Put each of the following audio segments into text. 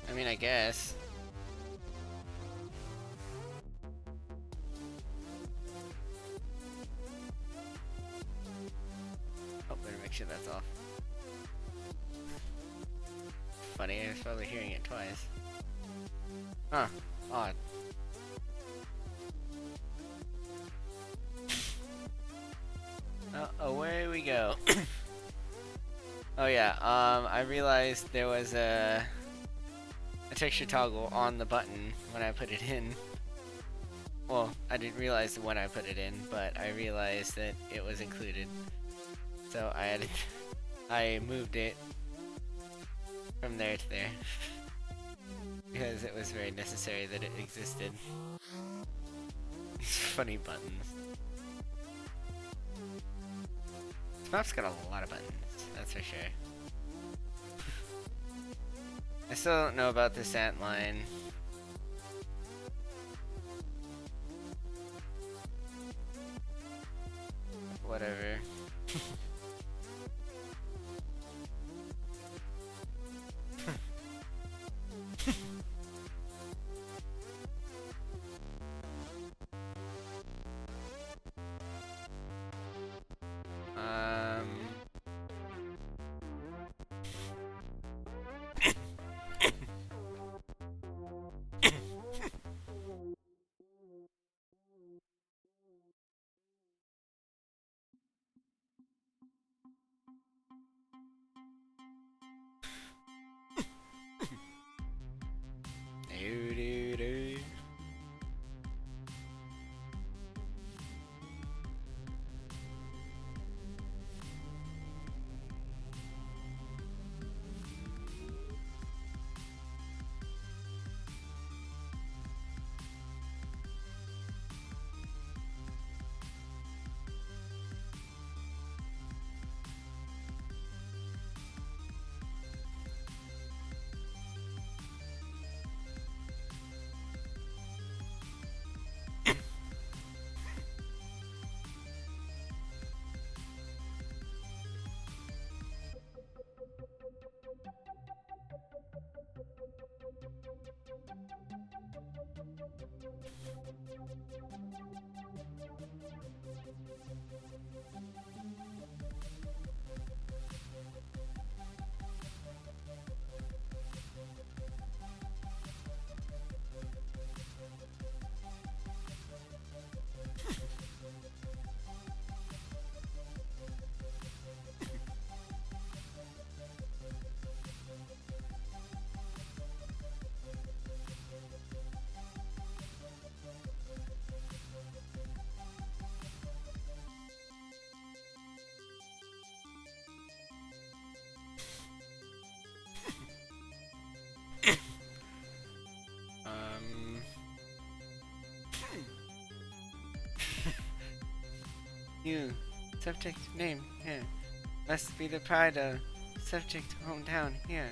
I mean, I guess. Oh, better make sure that's off. Funny, I was probably hearing it twice. Huh. Odd. Away we go. Oh yeah, I realized there was a texture toggle on the button when I put it in. Well, I didn't realize when I put it in, but I realized that it was included. So I moved it from there to there. Because it was very necessary that it existed. Funny buttons. This map's got a lot of buttons, that's for sure. I still don't know about this ant line. Whatever. You, subject name here. Must be the pride of subject hometown here.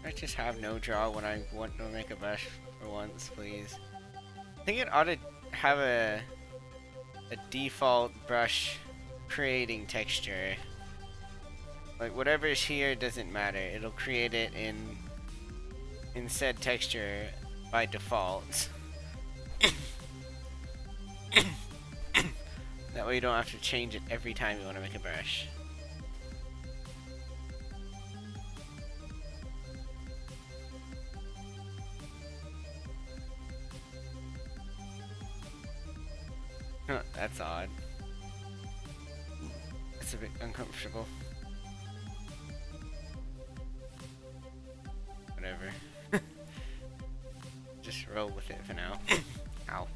I just have no draw when I want to make a brush for once, please. I think it ought to have a default brush creating texture. Like whatever is here doesn't matter. It'll create it in said texture by default. That way you don't have to change it every time you want to make a brush. Huh, that's odd. It's a bit uncomfortable. Whatever. Just roll with it for now. Ow.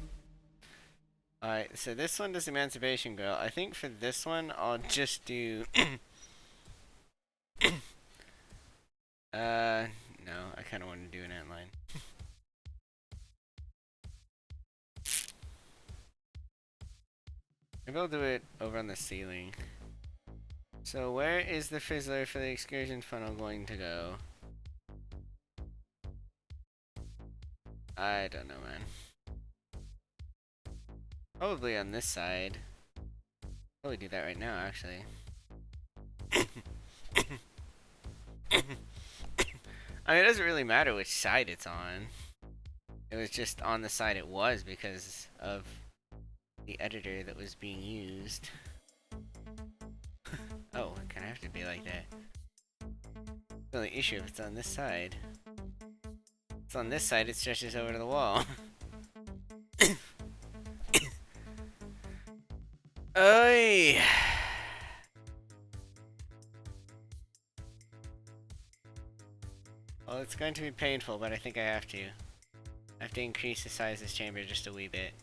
Alright, so this one does Emancipation Girl. I think for this one, I'll just do... no, I kind of want to do an outline. Maybe I'll do it over on the ceiling. So where is the fizzler for the excursion funnel going to go? I don't know, man. Probably on this side. Probably do that right now, actually. I mean, it doesn't really matter which side it's on. It was just on the side it was because of the editor that was being used. Oh, it kind of have to be like that. The only issue if it's on this side. If it's on this side, it stretches over to the wall. Oy! Well, it's going to be painful, but I think I have to. I have to increase the size of this chamber just a wee bit.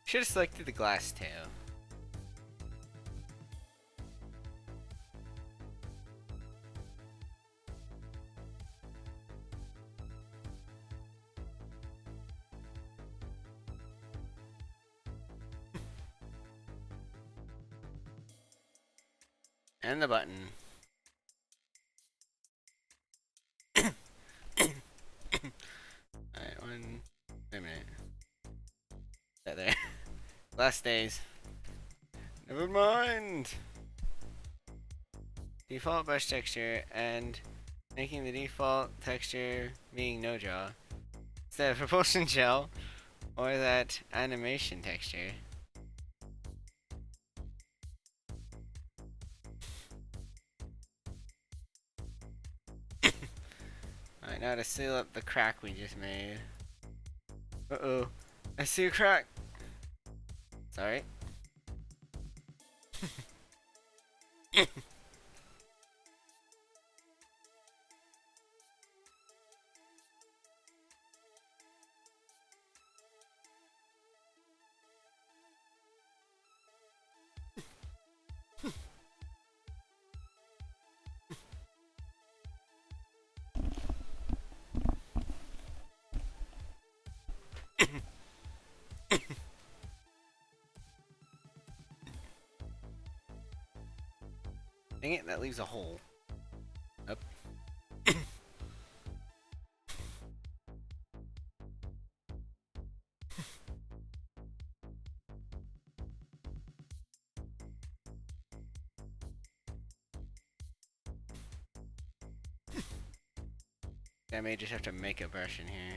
Should have selected the glass tail. And the button. Alright, wait a minute. That there. Last days. Never mind! Default brush texture and making the default texture being no draw. Instead of propulsion gel or that animation texture. Alright, now to seal up the crack we just made. Uh-oh. I see a crack! Sorry. Dang it, that leaves a hole. Up. I may just have to make a brush in here.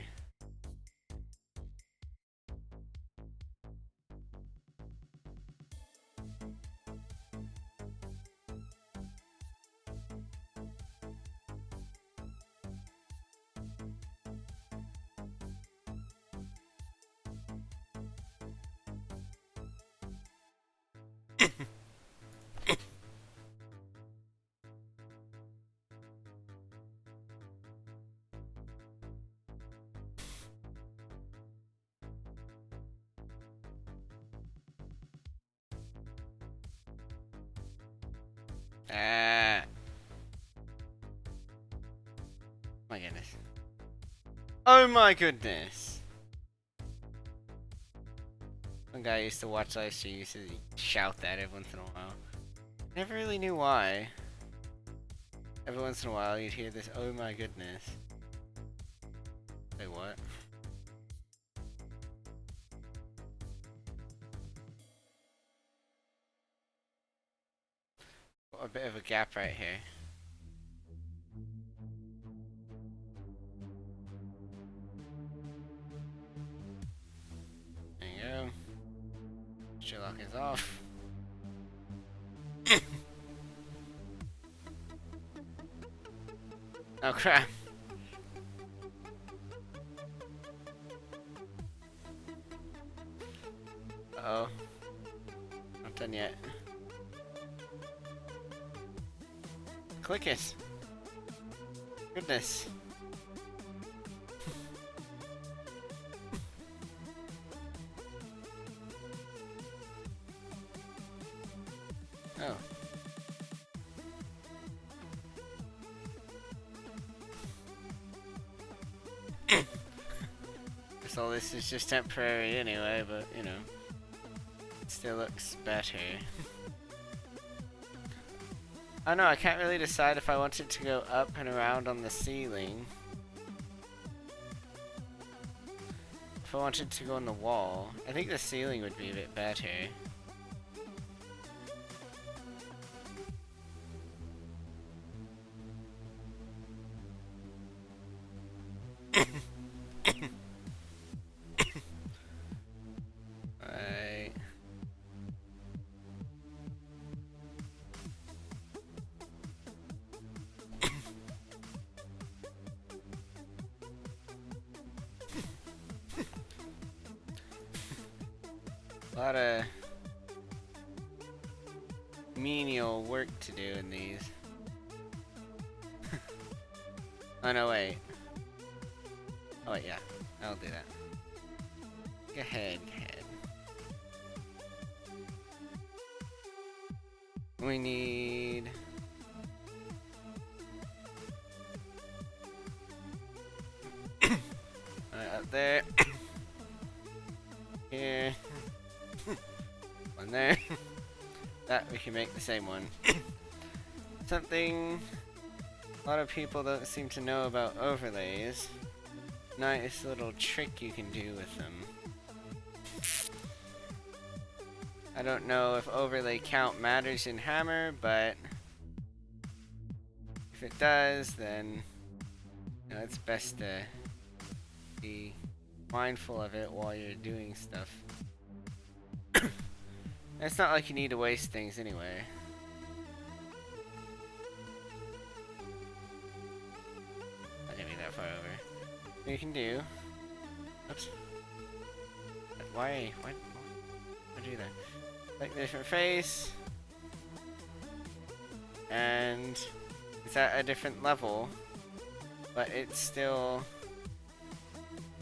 Ah. My goodness. Oh my goodness. One guy I used to watch live stream used to shout that every once in a while. Never really knew why. Every once in a while you'd hear this, oh my goodness. Say what? Got a bit of a gap right here. There you go. Sherlock is off. Oh crap. Uh oh. Not done yet. Click it. Goodness. Oh. Guess all this is just temporary anyway, but you know. It still looks better. I don't know, I can't really decide if I want it to go up and around on the ceiling. If I want it to go on the wall. I think the ceiling would be a bit better. Right. A lot of menial work to do in these. Oh no, wait. Oh wait, yeah. I'll do that. Go ahead, go ahead. We need... Right up there. Here. One there. That we can make the same one. Something a lot of people don't seem to know about overlays. Nice little trick you can do with them. I don't know if overlay count matters in Hammer, but if it does, then you know, it's best to be mindful of it while you're doing stuff. It's not like you need to waste things anyway. Not gonna be that far over. What you can do... Oops. Why do that? Like a different face. And it's at a different level. But it still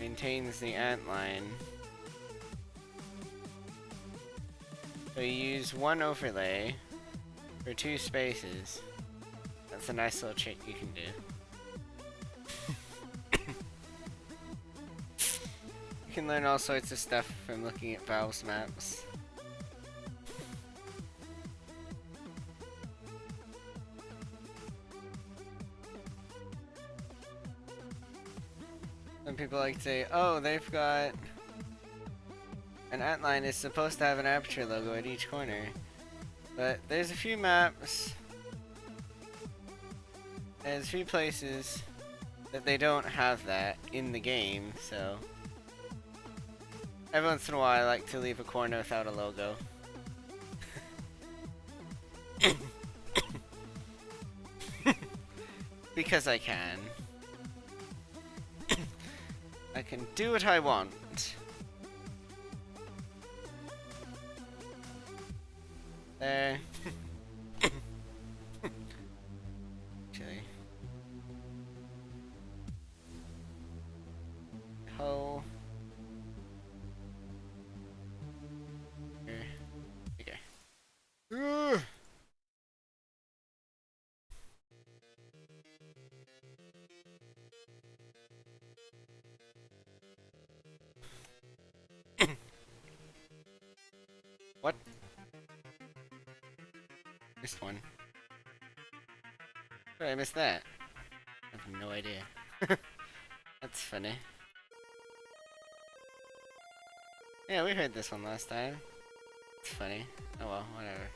maintains the ant line. So you use one overlay for two spaces. That's a nice little trick you can do. You can learn all sorts of stuff from looking at Valve's maps. Some people like to say, oh, they've got... An antline is supposed to have an aperture logo at each corner. But there's a few maps, there's a few places that they don't have that in the game, so... Every once in a while I like to leave a corner without a logo. Because I can. I can do what I want. There. Actually. Hole. Here. Okay. What? Missed one. How did I miss that? I have no idea. That's funny. Yeah, we heard this one last time. It's funny. Oh well, whatever.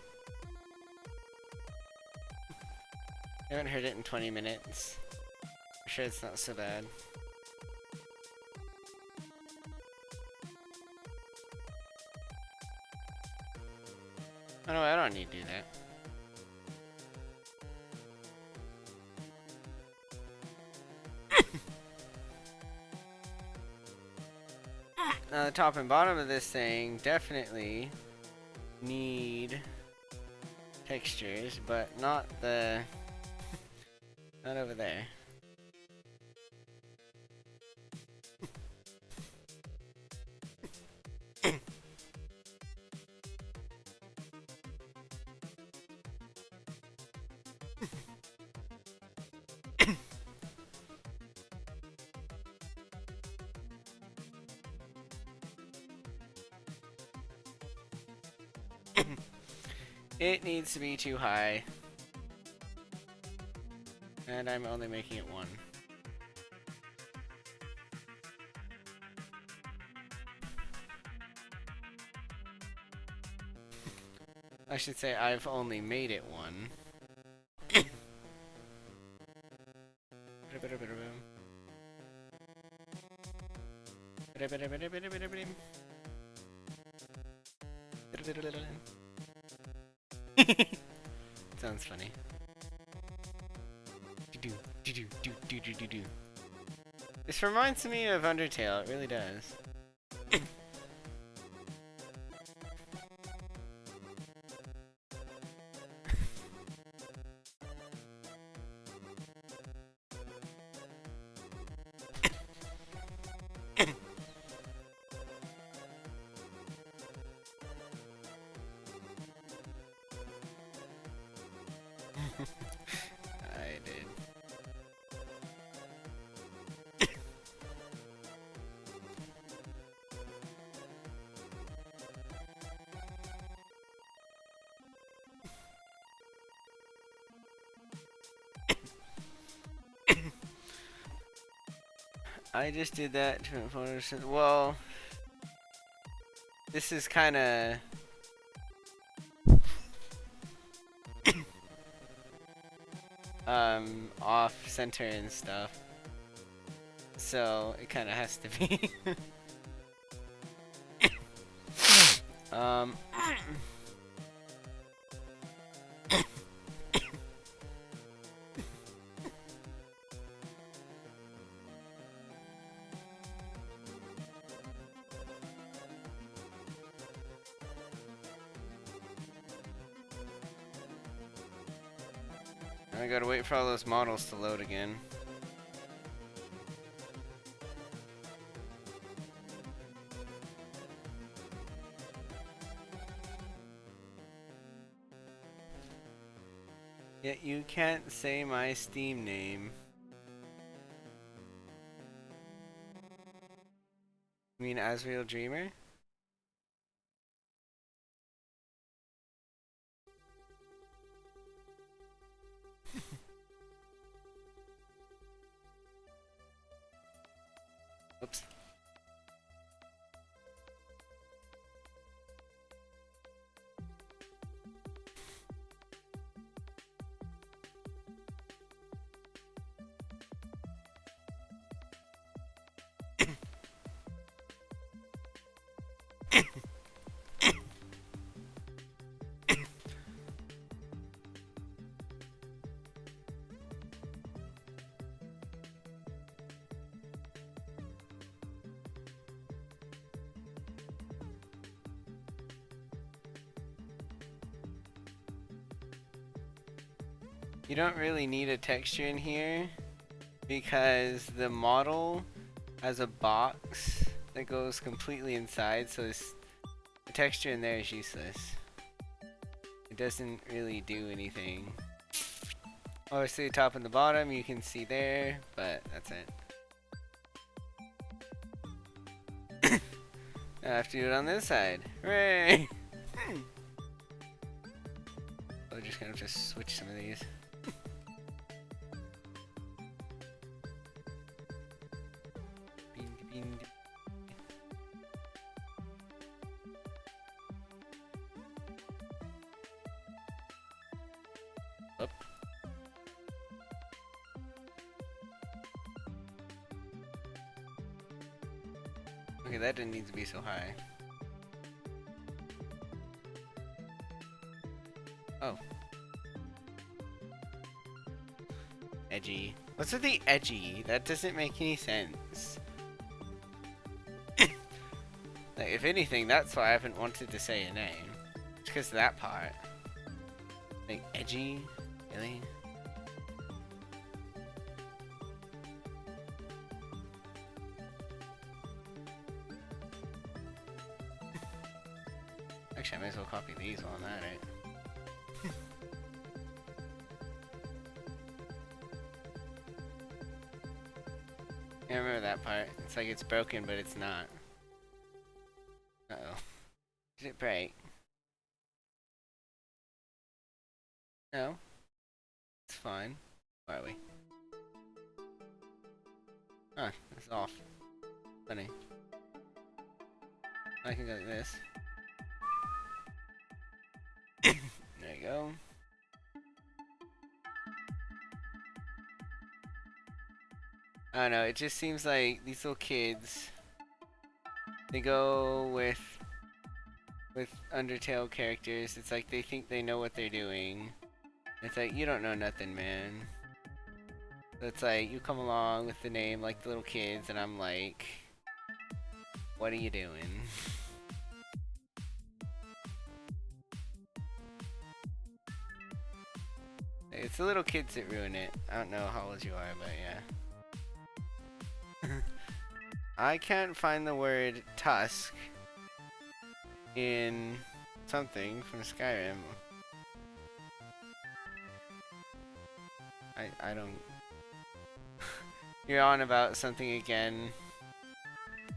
I haven't heard it in 20 minutes. I'm sure it's not so bad. Oh no, I don't need to do that. Now the top and bottom of this thing definitely need textures, but not the... not over there. It needs to be too high. And I'm only making it 1. I should say I've only made it 1. Sounds funny. This reminds me of Undertale, it really does. I did. I just did that to Photoshop. Well, this is kind of off center and stuff, so it kind of has to be. I gotta wait for all those models to load again. Yet you can't say my Steam name. You mean Asriel Dreamer? Oops. You don't really need a texture in here because the model has a box that goes completely inside, so the texture in there is useless. It doesn't really do anything. Obviously the top and the bottom you can see there, but that's it. I have to do it on this side. Hooray! We're just gonna just switch some of these. Up. Okay, that didn't need to be so high. Oh. Edgy. What's with the edgy? That doesn't make any sense. Like, if anything, that's why I haven't wanted to say a name. It's because of that part. Like, edgy? Really? Actually, I might as well copy these while I'm at it. I remember that part. It's like it's broken, but it's not. Uh-oh. Did it break? No. It's fine. Where are we? Huh, it's off. Funny. I can go like this. There you go. I don't know, it just seems like these little kids, they go with Undertale characters. It's like they think they know what they're doing. It's like, you don't know nothing, man. So it's like, you come along with the name like the little kids, and I'm like, what are you doing? It's the little kids that ruin it. I don't know how old you are, but yeah. I can't find the word tusk in something from Skyrim. I don't... You're on about something again.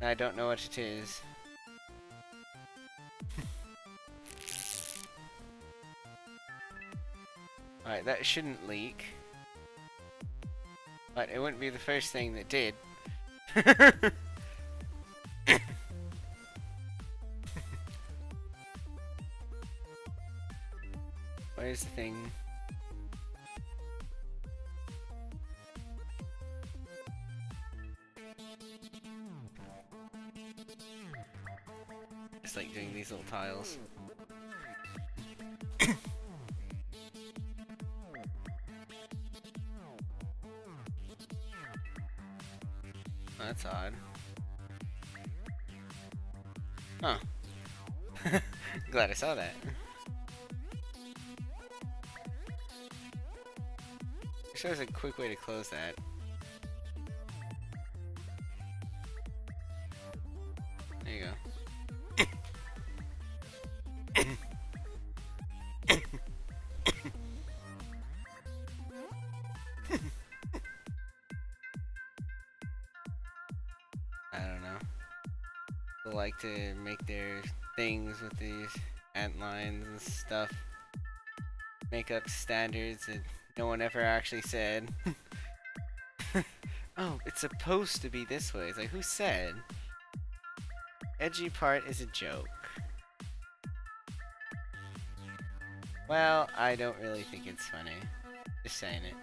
I don't know what it is. Alright, that shouldn't leak. But it wouldn't be the first thing that did. Where's the thing? Just like doing these little tiles. That's odd. Huh. Glad I saw that. Wish there was a quick way to close that. There you go. I don't know. People like to make their things with these ant lines and stuff. Make up standards that no one ever actually said. Oh, it's supposed to be this way. It's like, who said? Edgy part is a joke. Well, I don't really think it's funny. Just saying it.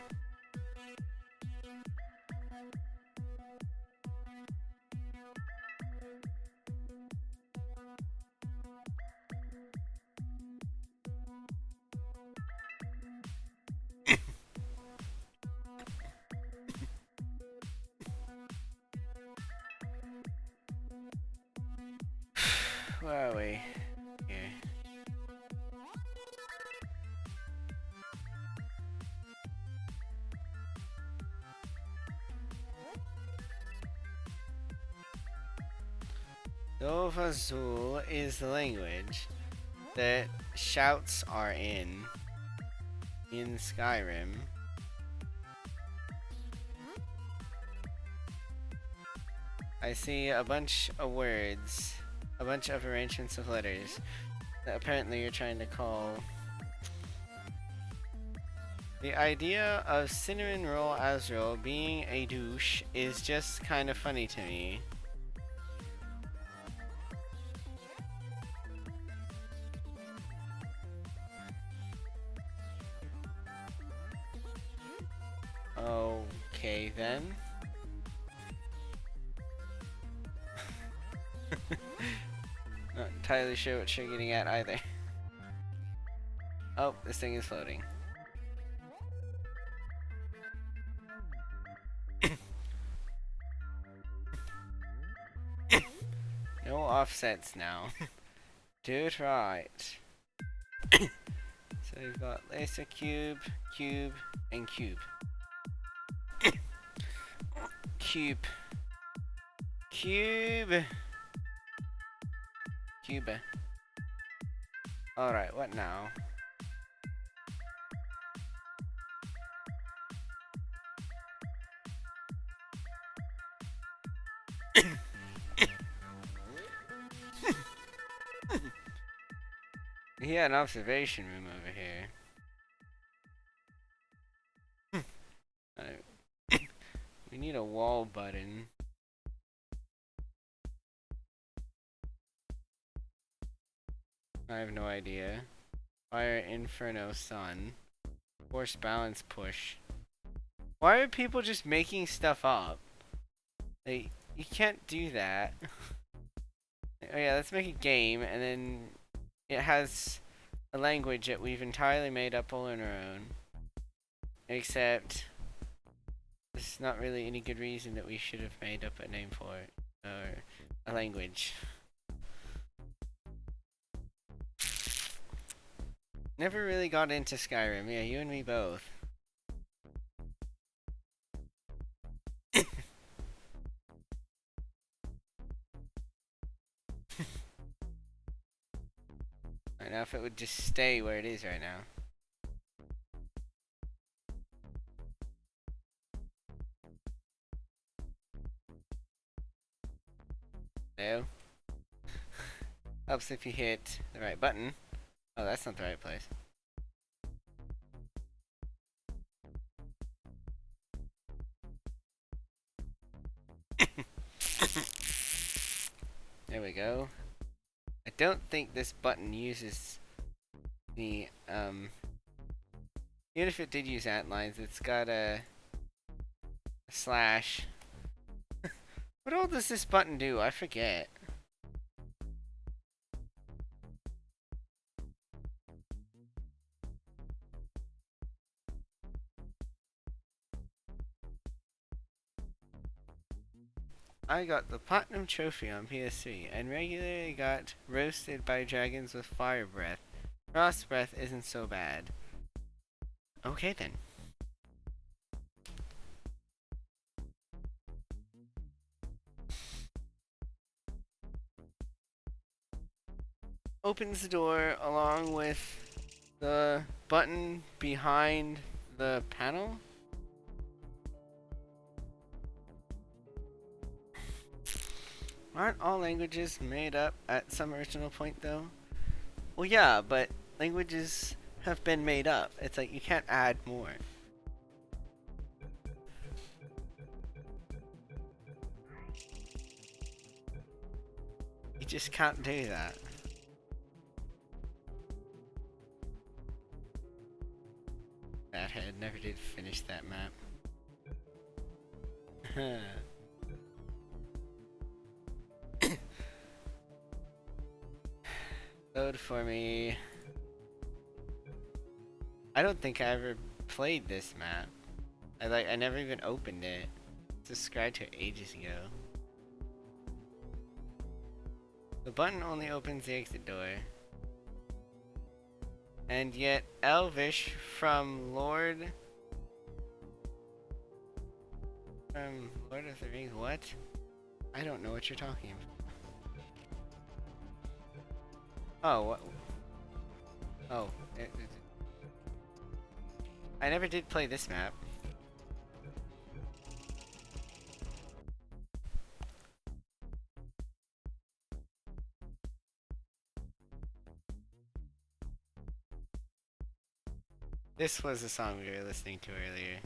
Where are we? Here. Dovazul is the language that shouts are in Skyrim. I see a bunch of words, a bunch of arrangements of letters. Apparently you're trying to call. The idea of Cinnamon Roll Azrael being a douche is just kind of funny to me. Okay then. Not entirely sure what you're getting at either. Oh, this thing is floating. No offsets now. Do it right. So we've got laser cube, cube, and cube. Cube. Cube. Cube. Alright, what now? He had an observation room over here. We need a wall button. I have no idea. Fire Inferno Sun. Force balance push. Why are people just making stuff up? Like, you can't do that. Oh yeah, let's make a game, and then it has a language that we've entirely made up all on our own. Except, there's not really any good reason that we should have made up a name for it. Or a language. Never really got into Skyrim. Yeah, you and me both. Right now, if it would just stay where it is right now. No. Helps if you hit the right button. Oh, that's not the right place. There we go. I don't think this button uses the, even if it did use antlines, it's got a slash. What all does this button do? I forget. I got the Platinum Trophy on PS3, and regularly got roasted by dragons with fire breath. Frost breath isn't so bad. Okay then. Opens the door along with the button behind the panel. Aren't all languages made up at some original point though? Well yeah, but languages have been made up. It's like you can't add more. You just can't do that. Fathead never did finish that map. Load for me. I don't think I ever played this map. I never even opened it. Subscribed to it ages ago. The button only opens the exit door. And yet Elvish from Lord of the Rings, what? I don't know what you're talking about. Oh, what? Oh, I never did play this map. This was the song we were listening to earlier.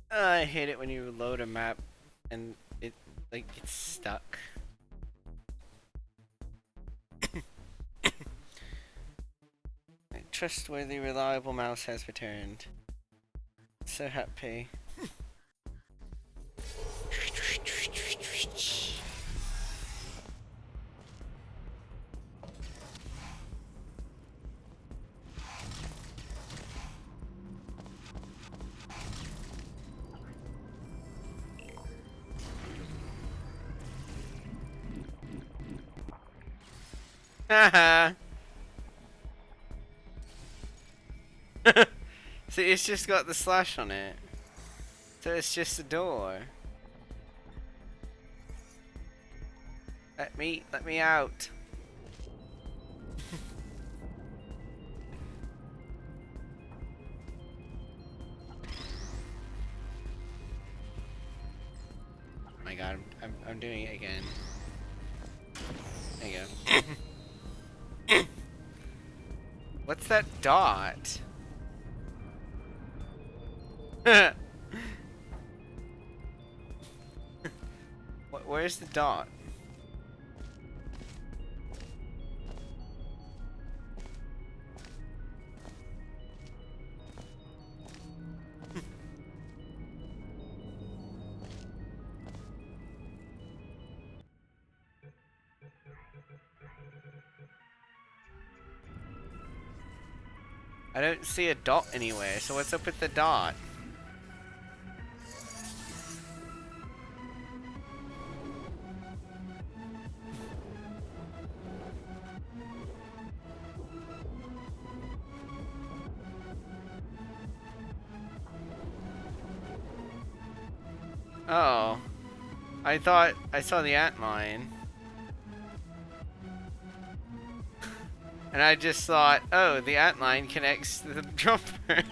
I hate it when you load a map and it like gets stuck. A trustworthy, reliable mouse has returned. So happy. Haha. See, it's just got the slash on it. So it's just a door. Let me out. Oh my god, I'm doing it again. There you go. What's that dot? Where's the dot? I don't see a dot anywhere, so what's up with the dot? Oh. I thought I saw the ant mine. And I just thought, oh, the ant line connects to the jumper.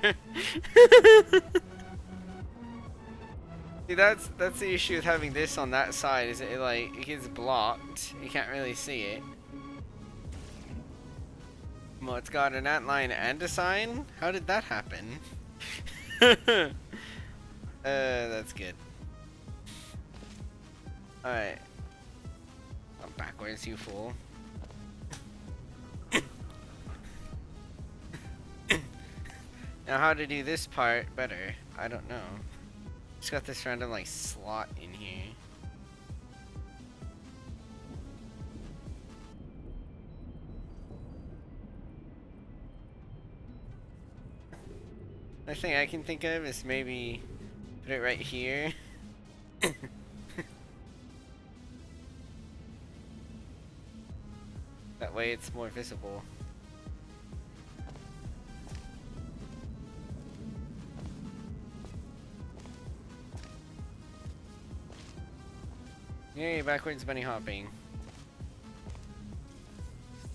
See, that's the issue with having this on that side, is it gets blocked. You can't really see it. Well, it's got an ant line and a sign? How did that happen? That's good. Alright. I'm backwards, you fool. Now how to do this part better? I don't know. Just got this random like slot in here. The thing I can think of is maybe put it right here. That way it's more visible. Yay, backwards bunny hopping.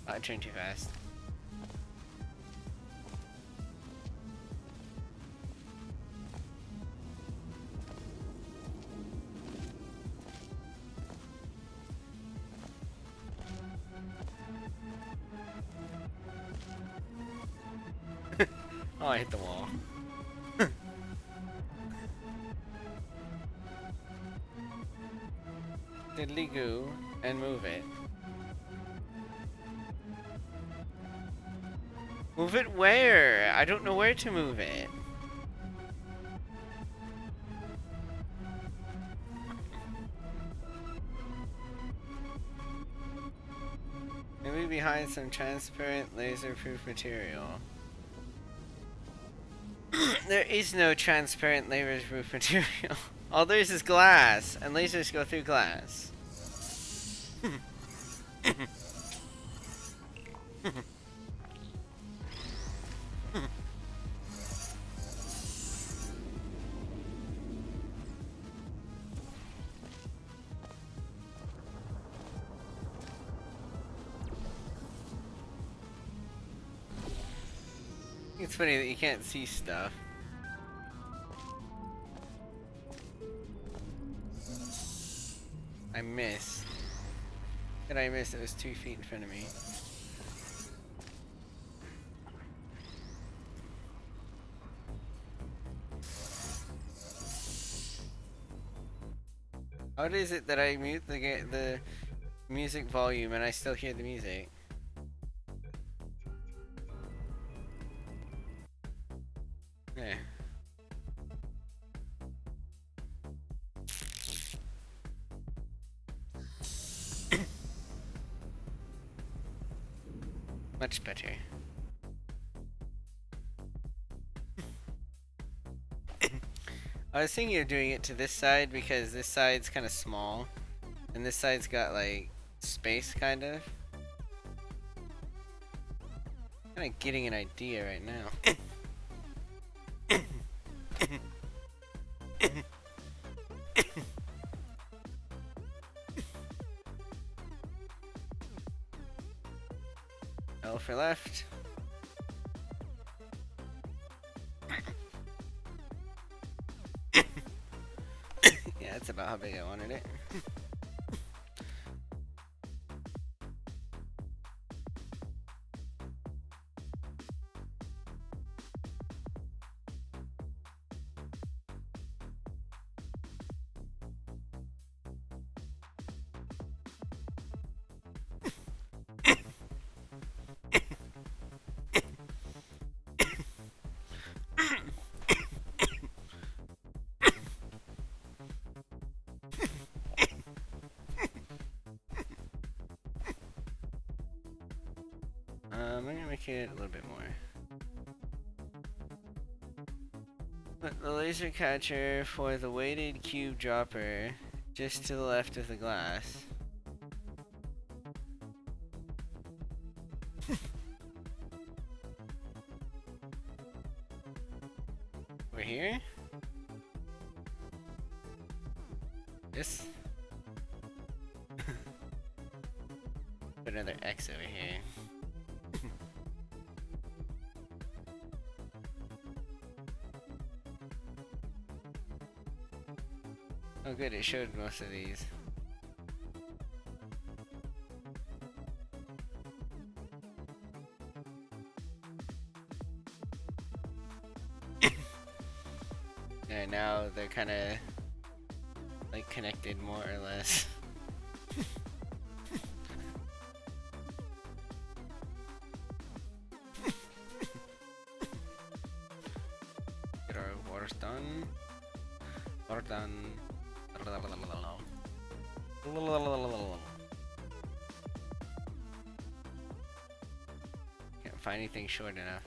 I turned too fast. Oh, I hit the wall. Diddly goo and move it. Move it where? I don't know where to move it. Maybe behind some transparent laser-proof material. There is no transparent laser-proof material. All there is glass, and lasers go through glass. It's funny that you can't see stuff. I missed. Did I miss? It was 2 feet in front of me. How is it that I mute the music volume and I still hear the music? Yeah. Much better. I was thinking of doing it to this side because this side's kind of small, and this side's got like space, kind of. Kind of getting an idea right now. L for left. Yeah, that's about how big I wanted it. I'm gonna make it a little bit more. Put the laser catcher for the weighted cube dropper just to the left of the glass. We're here? This? Put another X over here. Oh good, it showed most of these. Yeah, now they're kinda like connected more or less. Get our water done. Water done. Can't find anything short enough.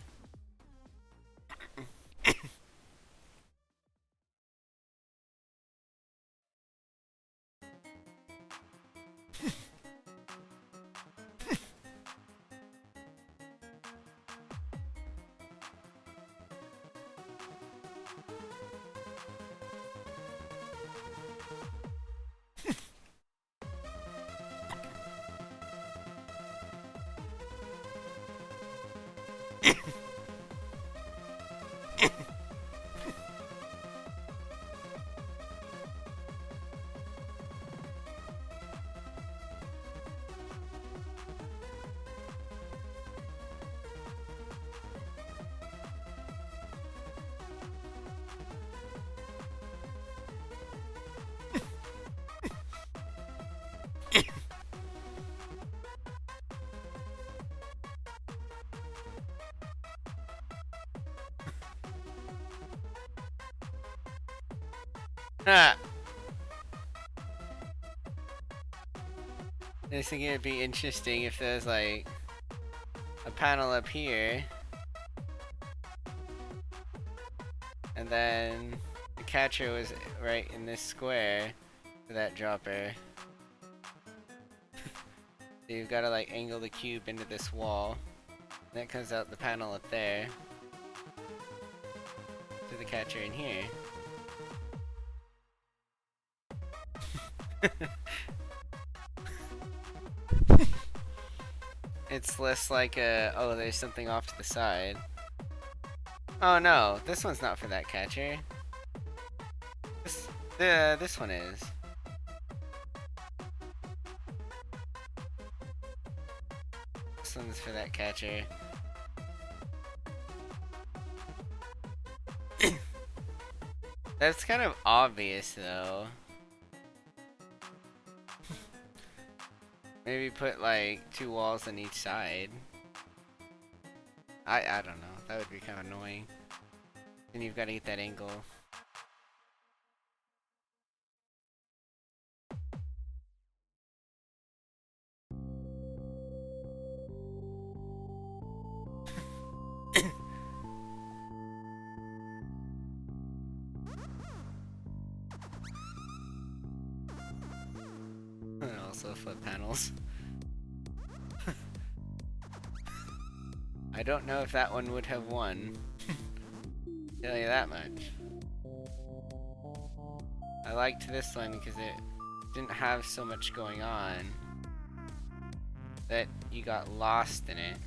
Ah. I was thinking it'd be interesting if there's like a panel up here, and then the catcher was right in this square for that dropper. So you've got to like angle the cube into this wall, and that comes out the panel up there to the catcher in here. It's less like a, oh, there's something off to the side. Oh no, this one's not for that catcher. This one is. This one's for that catcher. That's kind of obvious though. Maybe put like 2 walls on each side. I don't know. That would be kind of annoying. Then you've got to get that angle. Also foot panels. I don't know if that one would have won. Tell you that much. I liked this one because it didn't have so much going on that you got lost in it.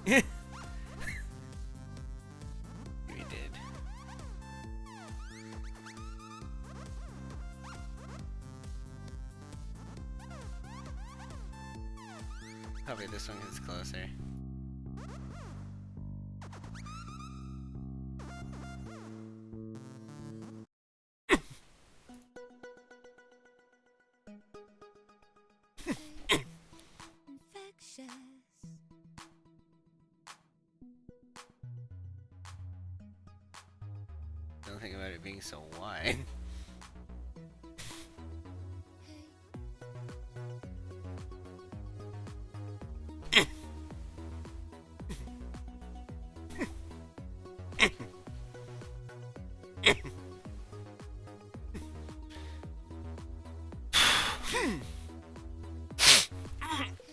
We did. Probably this one is closer. Infectious. Don't think about it being so wide.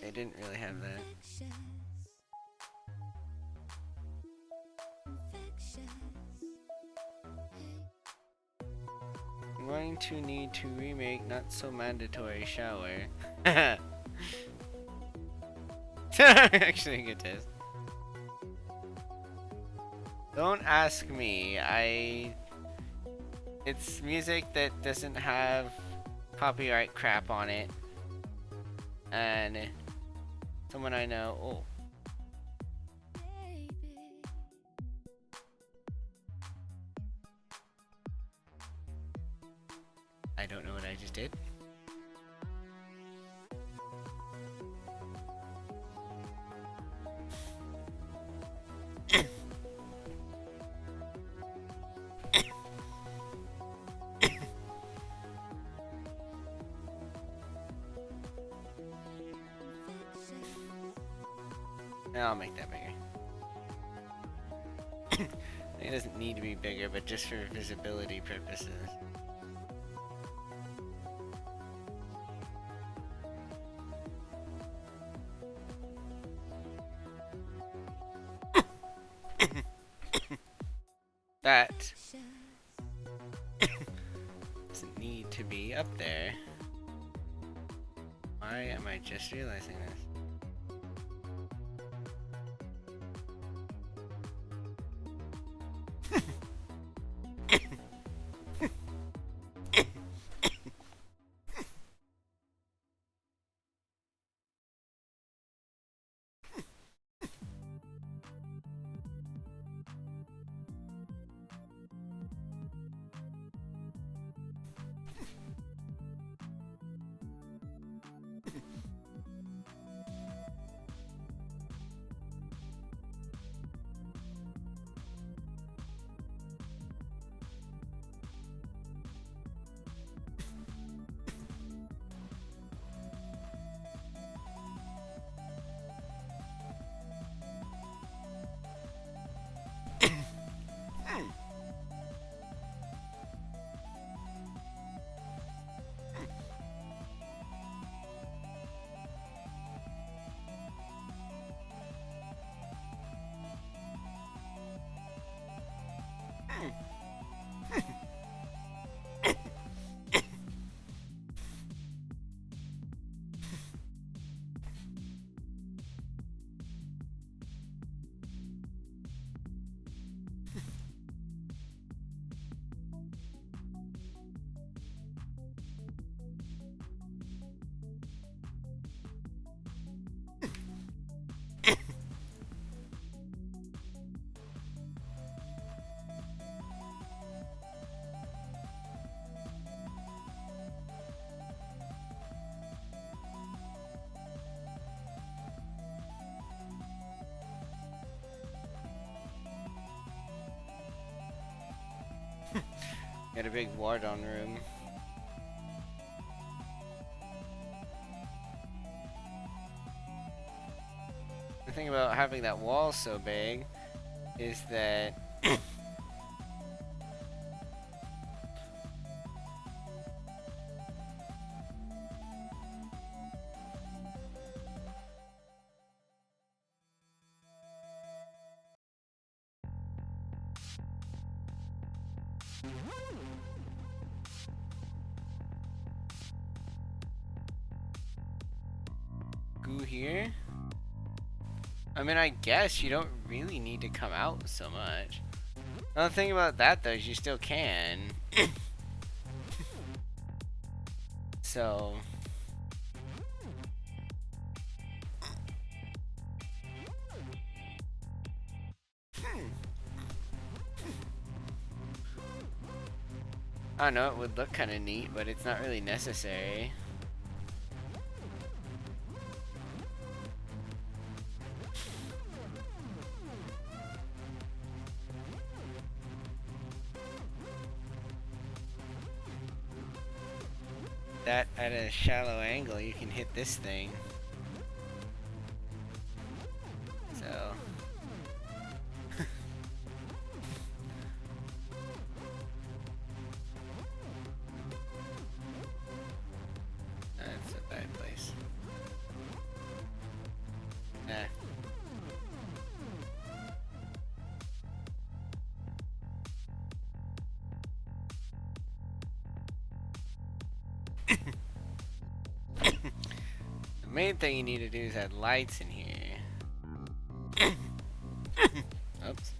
They didn't really have that. I'm going to need to remake Not So Mandatory Shower. Actually a good test. Don't ask me. It's music that doesn't have copyright crap on it. And someone I know. Oh. I don't know what I just did. I'll make that bigger. It doesn't need to be bigger, but just for visibility purposes. That doesn't need to be up there. Why am I just realizing this? Got a big Wardon room. The thing about having that wall so big is that goo here. I mean, I guess you don't really need to come out so much. Another thing about that though is you still can. So I don't know, it would look kind of neat, but it's not really necessary. That at a shallow angle, you can hit this thing. So that's a bad place. Nah. The main thing you need to do is add lights in here. Oops.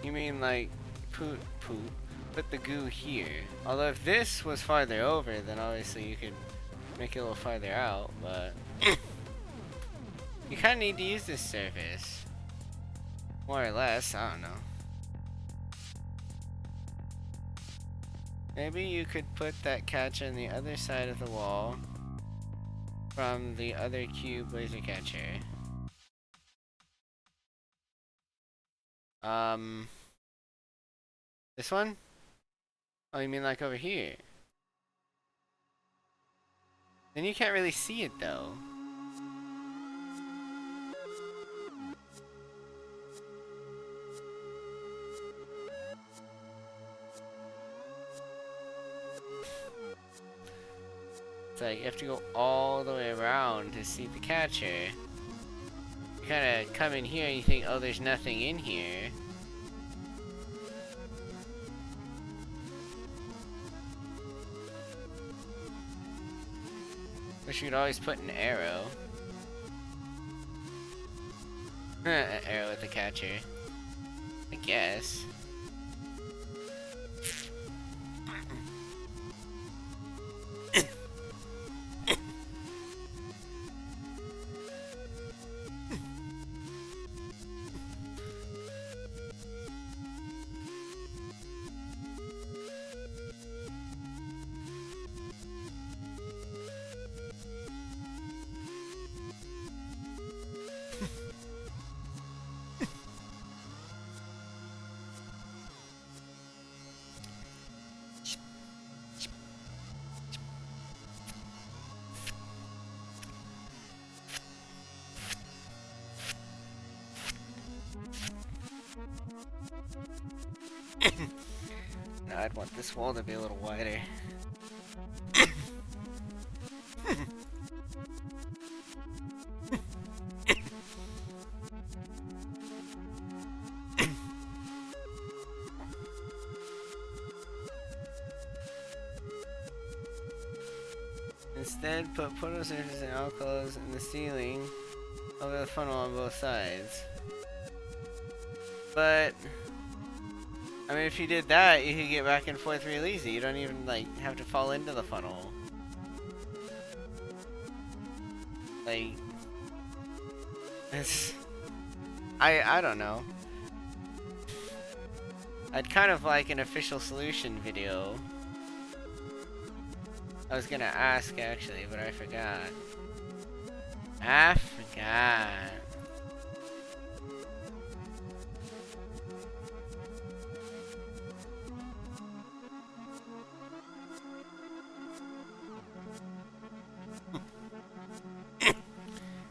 You mean like put the goo here. Although if this was farther over, then obviously you could make it a little farther out, but you kind of need to use this surface. More or less, I don't know. Maybe you could put that catcher on the other side of the wall from the other cube laser catcher. This one? Oh, you mean like over here? Then you can't really see it though. It's like you have to go all the way around to see the catcher. You kind of come in here and you think, oh, there's nothing in here. Wish you'd always put an arrow. An arrow with the catcher. I guess. No, I'd want this wall to be a little wider. Instead, put photo surfaces and alcoves in the ceiling over the funnel on both sides. But I mean, if you did that, you could get back and forth real easy. You don't even like have to fall into the funnel. Like, it's I don't know. I'd kind of like an official solution video. I was gonna ask actually, but I forgot. I forgot.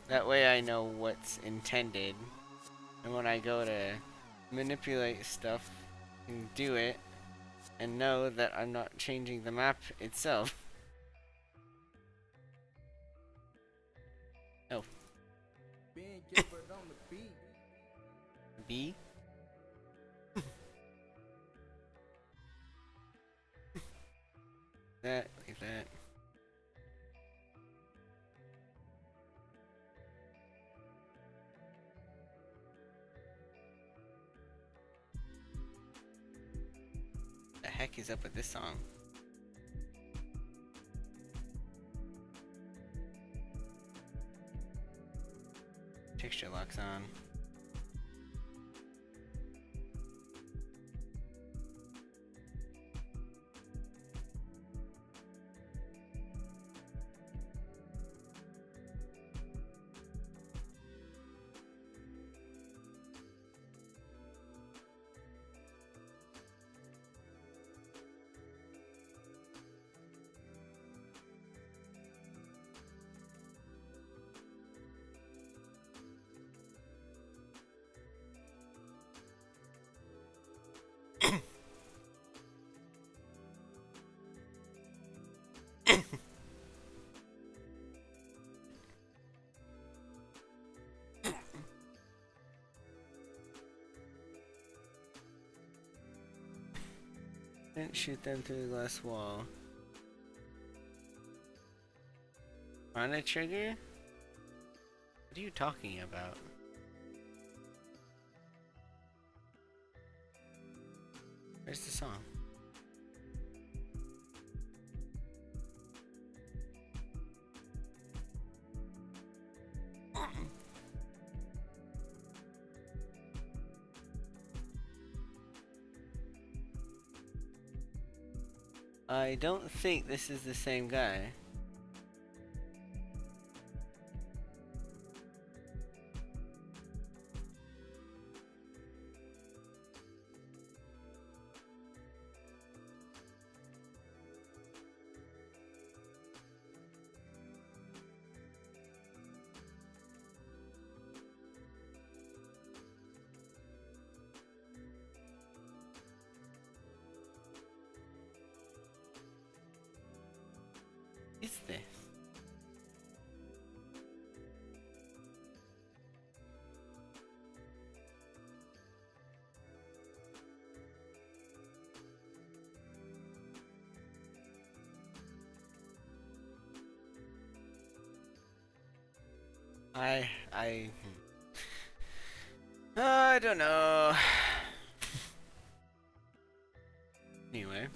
That way I know what's intended. And when I go to manipulate stuff, I can do it and know that I'm not changing the map itself. Oh. Ben Gilbert on the beat. B? That, like that. The heck is up with this song? Texture locks on. Didn't shoot them through the glass wall. On a trigger? What are you talking about? Where's the song? I don't think this is the same guy. Is this? I don't know. Anyway.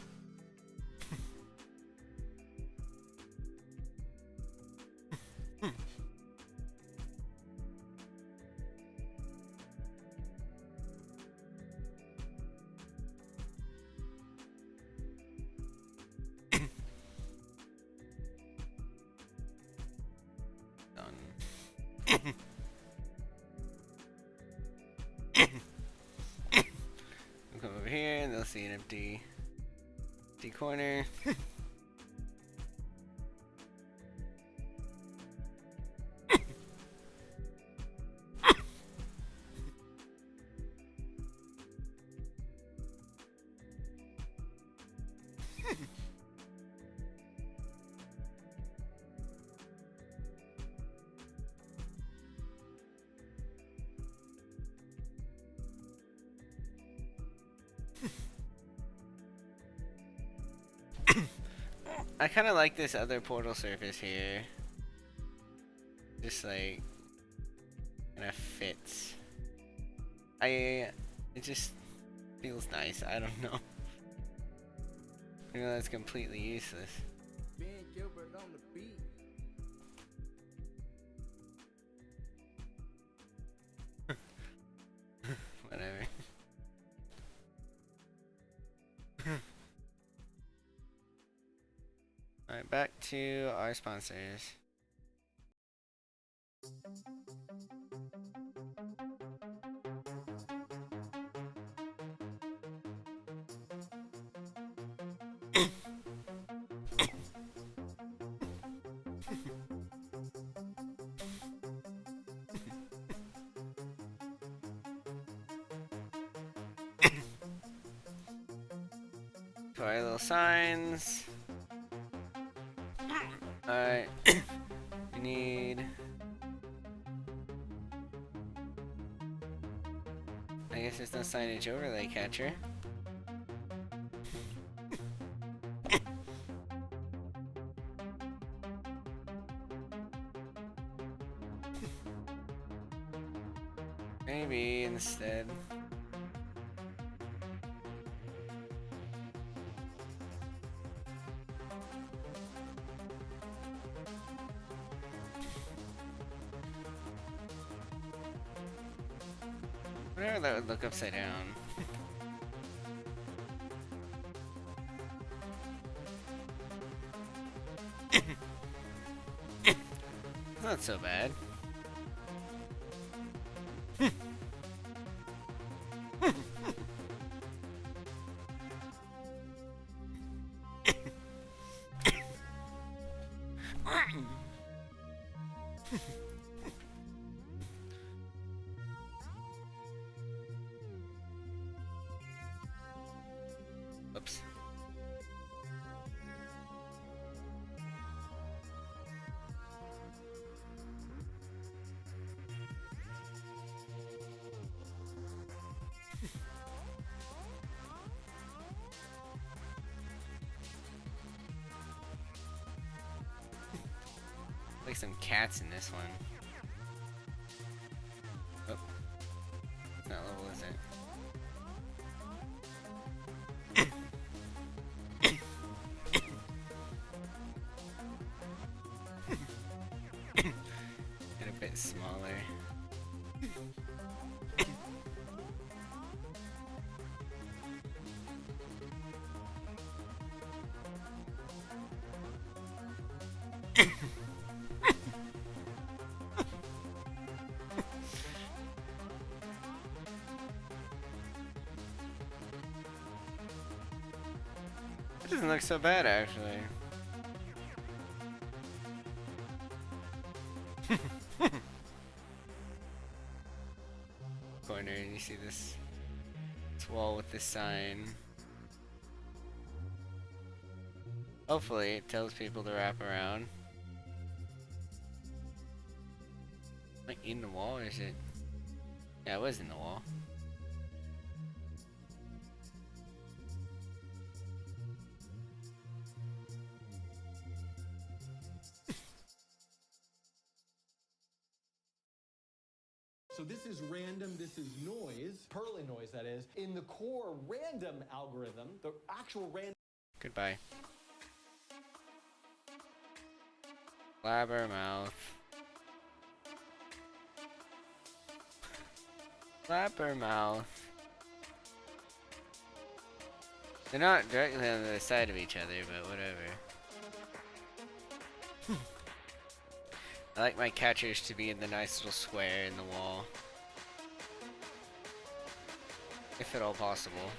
We'll come over here and they'll see an empty corner. I kind of like this other portal surface here. Just like kind of fits. It just feels nice. I don't know. I know that's completely useless. Ben Gilbert on the beat. Whatever. Alright, back to our sponsors. So our little signs. Alright. We need... I guess there's no signage overlay catcher. Maybe instead. Whatever that would look upside down. Not so bad. Oops. Like some cats in this one. Oh. It's not level, is it? Get a bit smaller. It doesn't look so bad, actually. Corner, and you see this wall with this sign. Hopefully, it tells people to wrap around. Like in the wall, or is it? Yeah, it was in the wall. So this is random, this is noise, Perlin noise that is. In the core random algorithm, the actual random... Goodbye. Blabbermouth. Blabbermouth. They're not directly on the side of each other, but whatever. I like my catchers to be in the nice little square in the wall. If at all possible.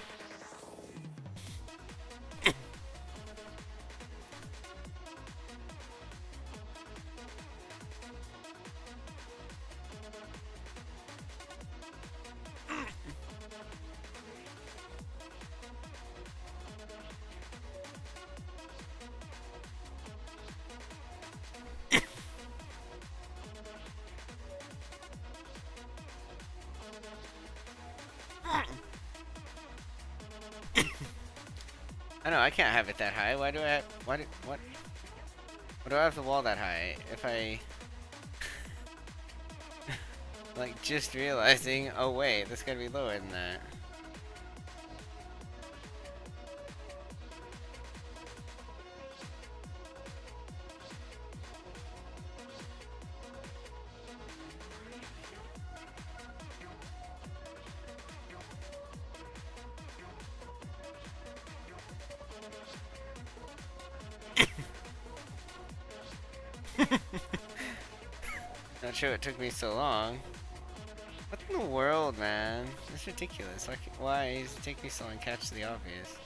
I know, I can't have it that high. Why do I have, what? Why do I have the wall that high? If I... like, just realizing, oh wait, that's gotta be lower than that. Not sure it took me so long. What in the world, man? That's ridiculous. Like, why does it take me so long to catch the obvious?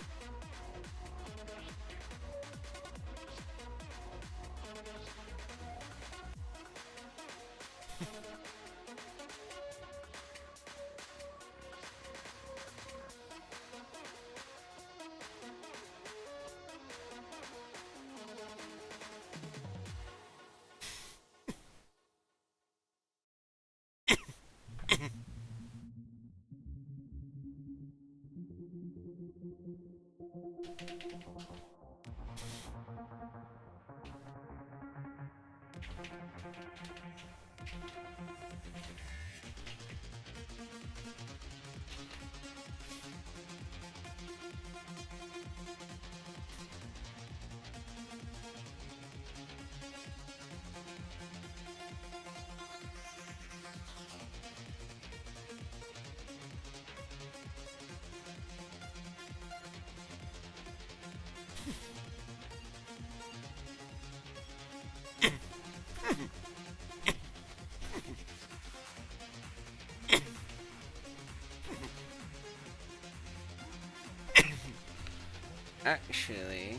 Actually...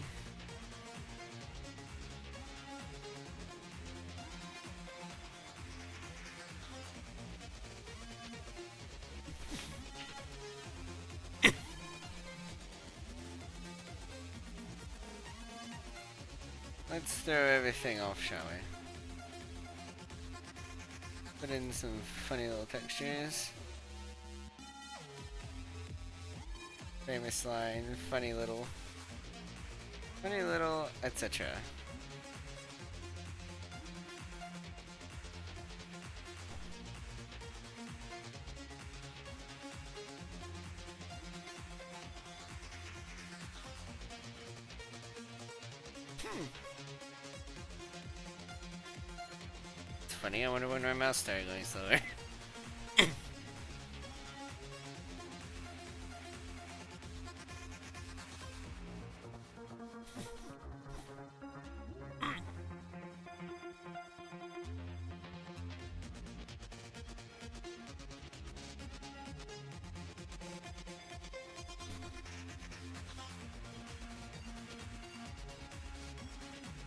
let's throw everything off, shall we? Put in some funny little textures. Famous line, funny little, etc. It's funny, I wonder when my mouse started going slower.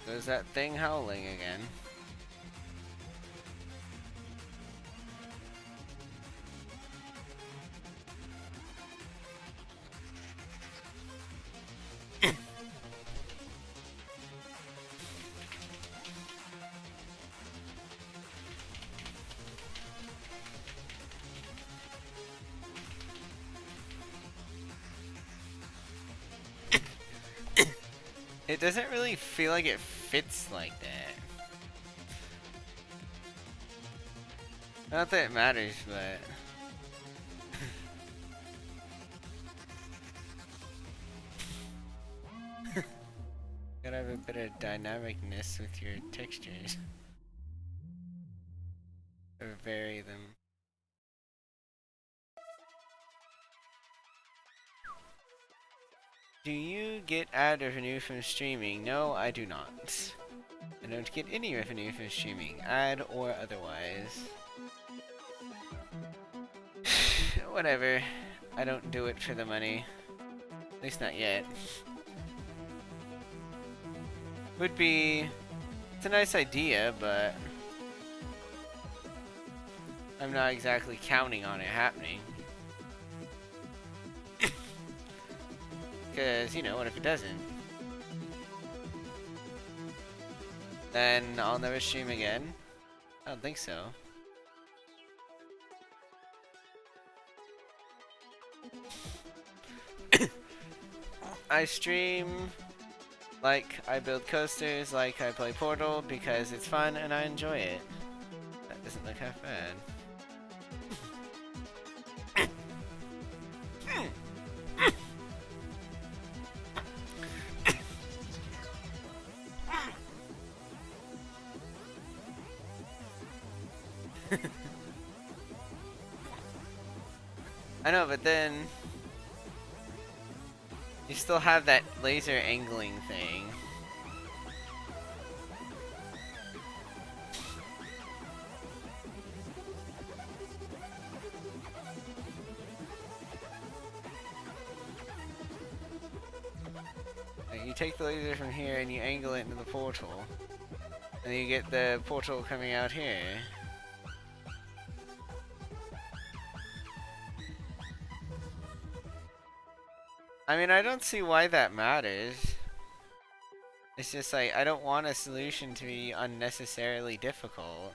There's that thing howling again. It doesn't really feel like it fits like that. Not that it matters, but... gotta have a bit of dynamicness with your textures. Or vary them. Do you get ad revenue from streaming? No, I do not. I don't get any revenue from streaming, ad or otherwise. Whatever. I don't do it for the money. At least not yet. Would be... it's a nice idea, but... I'm not exactly counting on it happening. Because, you know, what if it doesn't? Then I'll never stream again? I don't think so. I stream Like I build coasters, like I play Portal because it's fun and I enjoy it. That doesn't look half bad. I know, but then you still have that laser angling thing. Like, you take the laser from here and you angle it into the portal. And you get the portal coming out here. I mean, I don't see why that matters. It's just like, I don't want a solution to be unnecessarily difficult.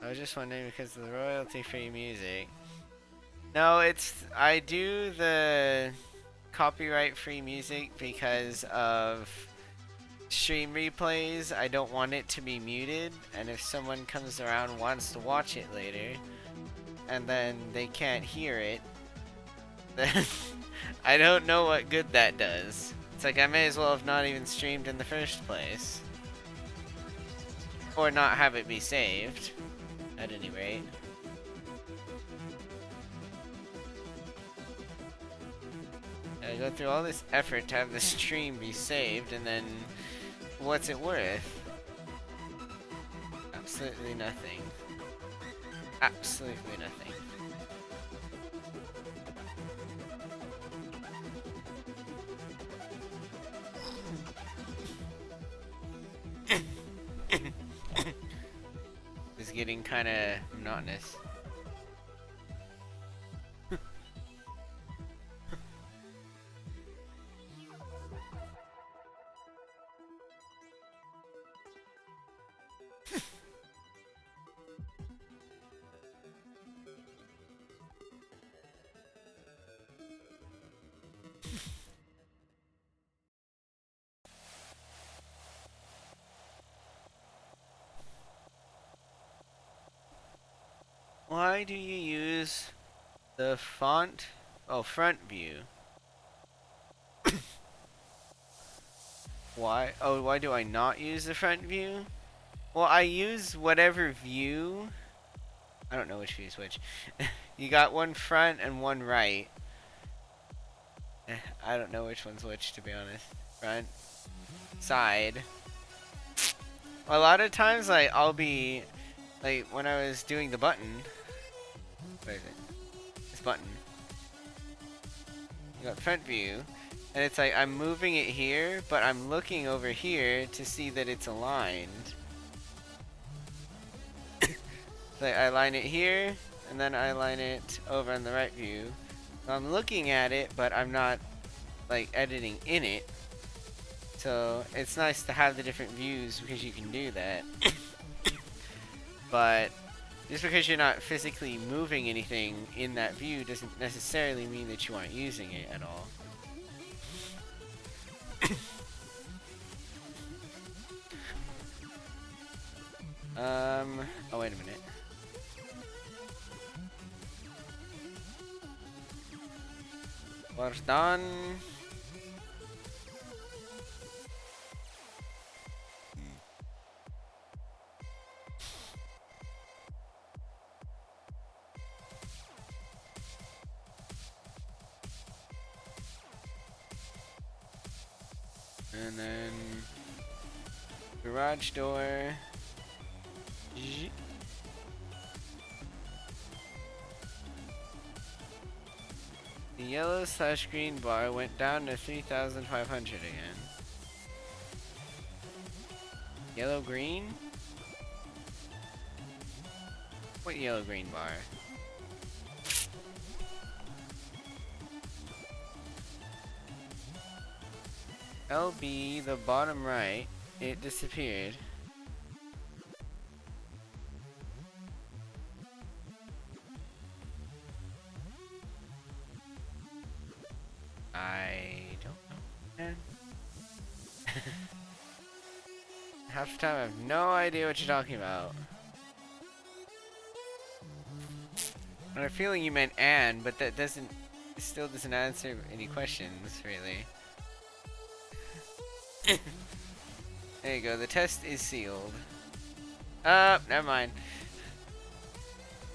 I was just wondering because of the royalty-free music. No, I do the copyright-free music because of stream replays. I don't want it to be muted, and if someone comes around and wants to watch it later, and then they can't hear it, then I don't know what good that does. It's like I may as well have not even streamed in the first place. Or not have it be saved, at any rate. I go through all this effort to have the stream be saved, and then what's it worth? Absolutely nothing. Absolutely nothing. It's getting kind of monotonous. Why do you use the front view? Why? Oh, why do I not use the front view? Well, I use whatever view. I don't know which view is which. You got one front and one right. I don't know which one's which, to be honest. Front, side. A lot of times, like, I'll be, like, when I was doing the button. Where is it? This button. You got front view. And it's like, I'm moving it here, but I'm looking over here to see that it's aligned. Like, I line it here, and then I line it over on the right view. So I'm looking at it, but I'm not, like, editing in it. So it's nice to have the different views because you can do that. But just because you're not physically moving anything in that view doesn't necessarily mean that you aren't using it at all. Oh, wait a minute. We're done. And then garage door. The yellow/green bar went down to 3,500 again. Yellow-green? What yellow-green bar? LB, the bottom right, it disappeared. I don't know. half the time I have no idea what you're talking about. I have a feeling you meant "and," but that still doesn't answer any questions, really. There you go, the test is sealed. Never mind.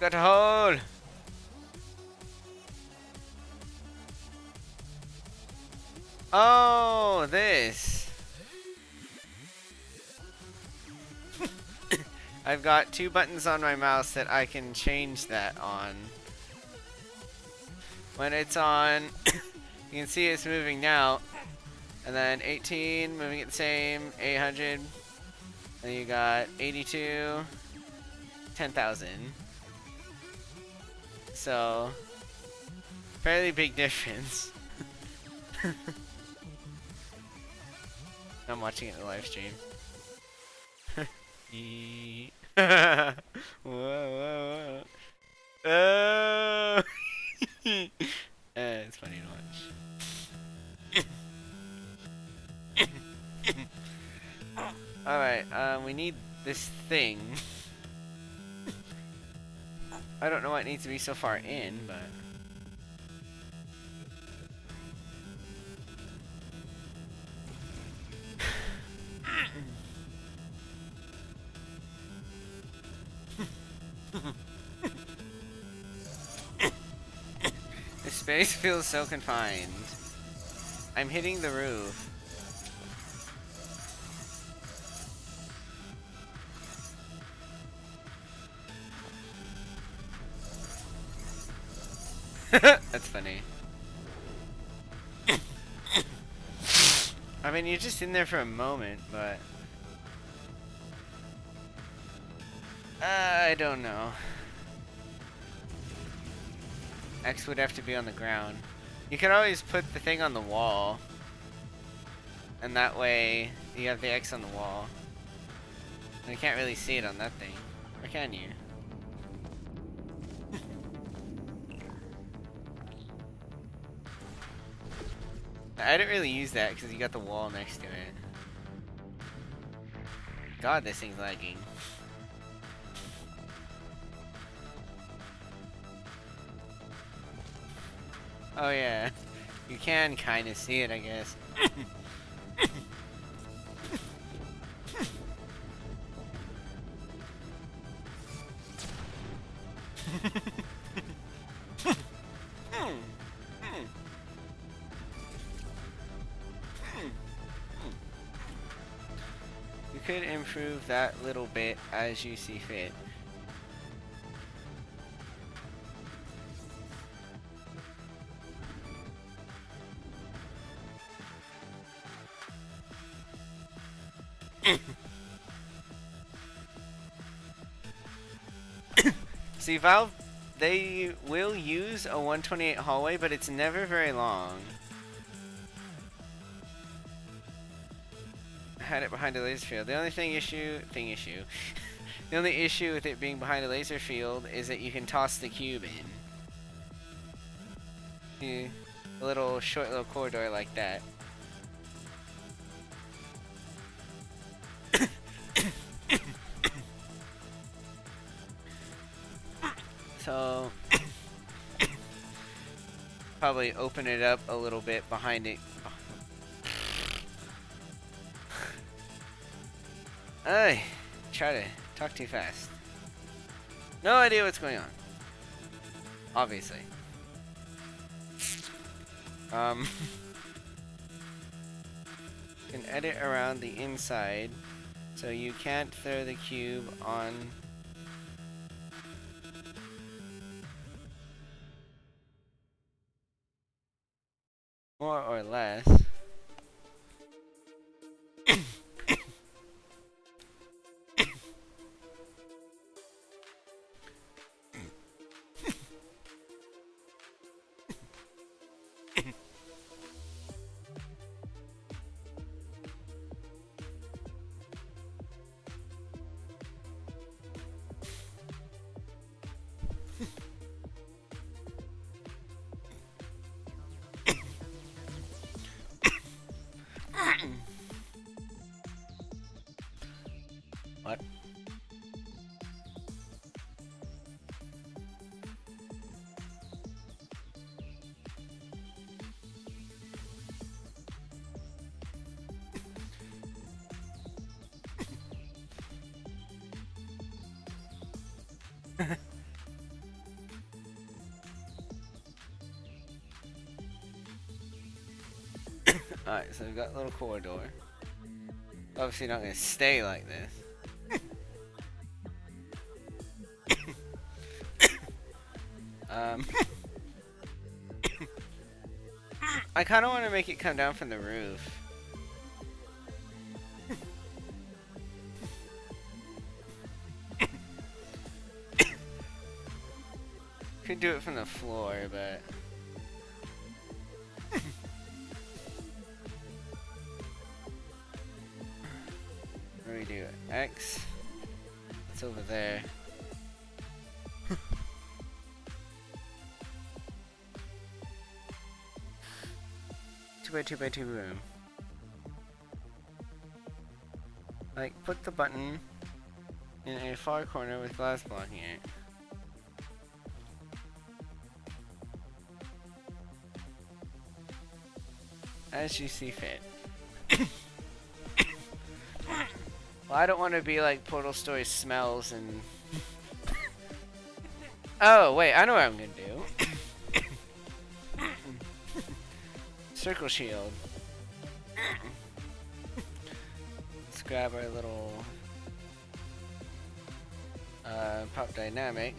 Got to hold! Oh, this! I've got 2 buttons on my mouse that I can change that on. When it's on, you can see it's moving now. And then 18, moving it the same, 800. Then you got 82, 10,000. So, fairly big difference. I'm watching it in the live stream. Whoa, whoa, whoa. Oh! It's funny to watch. Alright, we need this thing. I don't know why it needs to be so far in, but... This space feels so confined. I'm hitting the roof. That's funny. I mean, you're just in there for a moment, but... I don't know. X would have to be on the ground. You can always put the thing on the wall. And that way, you have the X on the wall. And you can't really see it on that thing. Or can you? I didn't really use that because you got the wall next to it. God, this thing's lagging. Oh yeah, you can kind of see it, I guess. You could improve that little bit as you see fit. See, Valve, they will use a 128 hallway, but it's never very long. I had it behind a laser field. The only the only issue with it being behind a laser field is that you can toss the cube in. See, a little short little corridor like that. So, probably open it up a little bit behind it. Ay, try to talk too fast. No idea what's going on. Obviously. You can edit around the inside, so you can't throw the cube on. More or less. Alright, so we've got a little corridor. Obviously not gonna stay like this. I kinda wanna make it come down from the roof. Could do it from the floor, but what do we do? X. It's over there. 2x2x2 room. Like, put the button in a far corner with glass blocking it. As you see fit. Well, I don't want to be like Portal Story smells and... Oh, wait, I know what I'm gonna do. Circle shield. Let's grab our little... pop dynamic.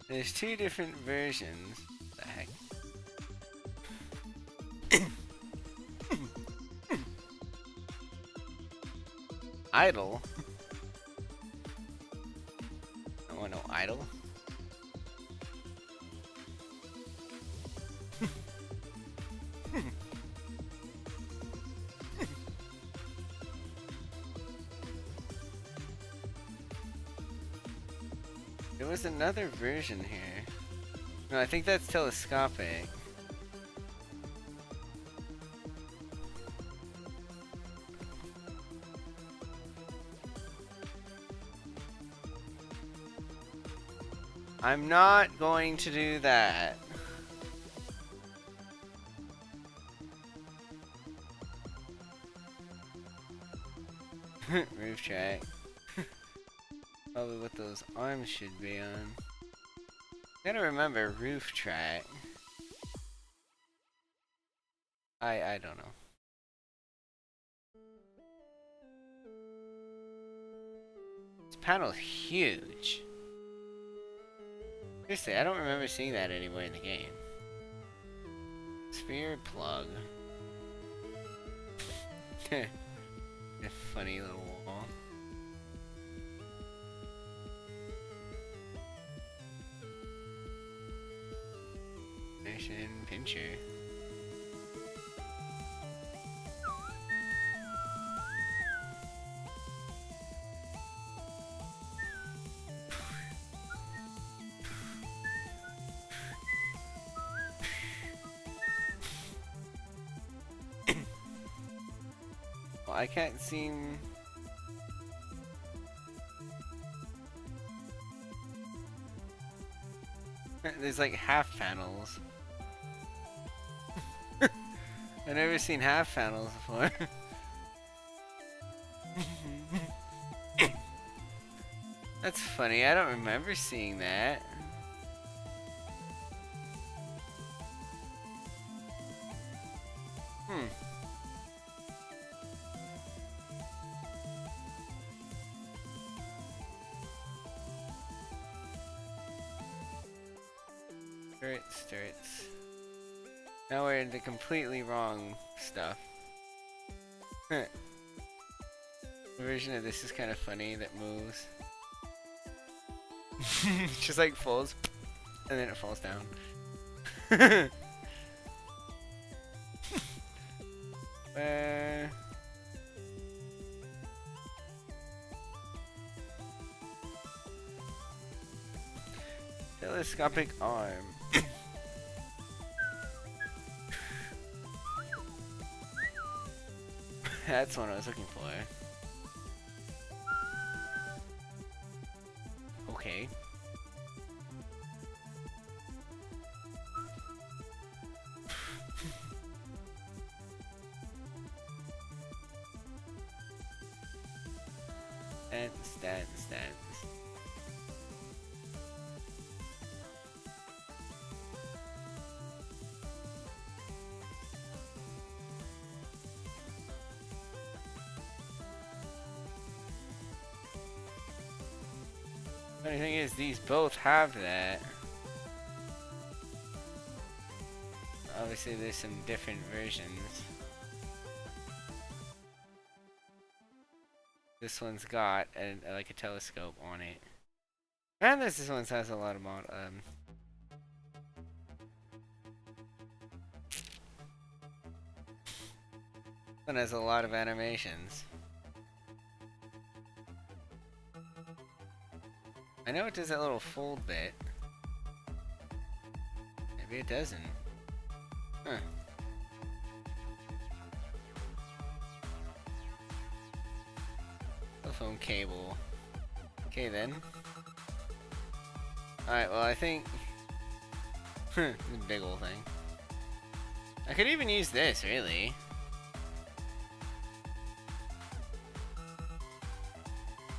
There's two different versions. What the heck? Idle? I want no idle. There was another version here. No, I think that's telescopic. I'm not going to do that. Roof track. Probably what those arms should be on. Gotta remember roof track. I don't know. This panel's huge. Seriously, I don't remember seeing that anywhere in the game. Sphere plug. A funny little wall. Mission pincher. Well, I can't seem... There's like half panels. I've never seen half panels before. That's funny, I don't remember seeing that. Turrets. Now we're into completely wrong stuff. The version of this is kind of funny that moves. It just like falls, and then it falls down. Telescopic arm. That's what I was looking for. okay. Dance. Funny thing is, these both have that. Obviously, there's some different versions. This one's got like a telescope on it. And this one has a lot of one has a lot of animations. I know it does that little fold bit. Maybe it doesn't. Huh. Telephone cable. Okay then. Alright, well I think... this big old thing. I could even use this, really.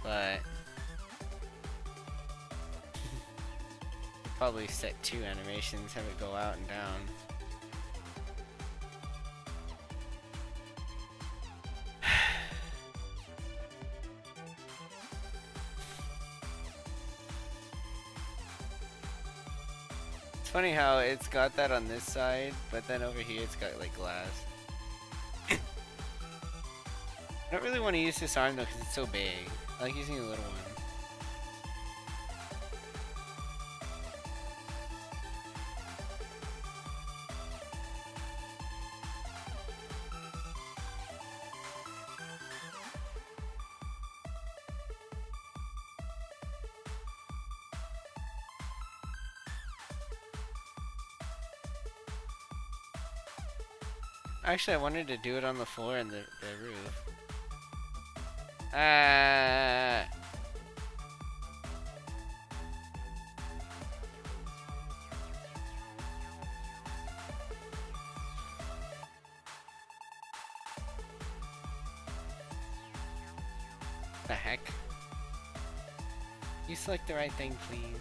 But... probably set 2 animations, have it go out and down. It's funny how it's got that on this side, but then over here it's got like glass. I don't really want to use this arm though because it's so big. I like using a little one. Actually, I wanted to do it on the floor and the roof. The heck? You select the right thing, please.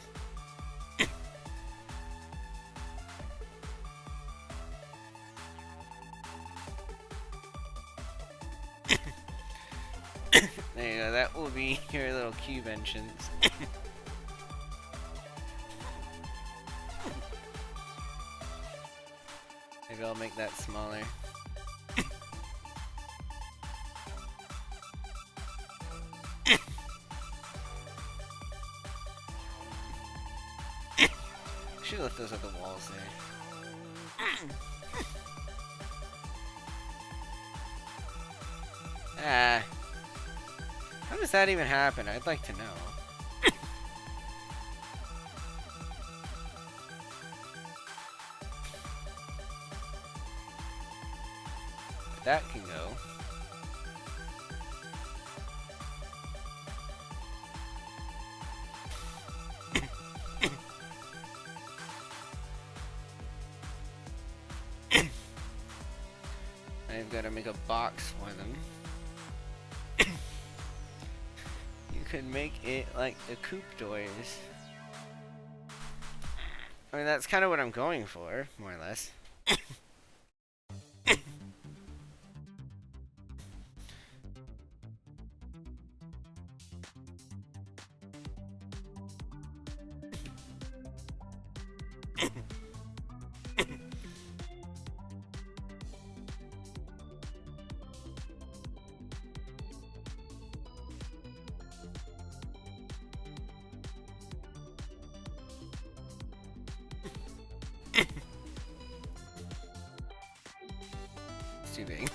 There you go, that will be your little cube entrance. Maybe I'll make that smaller. Should lift those at the walls there. How does that even happen? I'd like to know. That can go. I've got to make a box for them. Could make it like the coupe doors. I mean, that's kind of what I'm going for, more or less. Too big.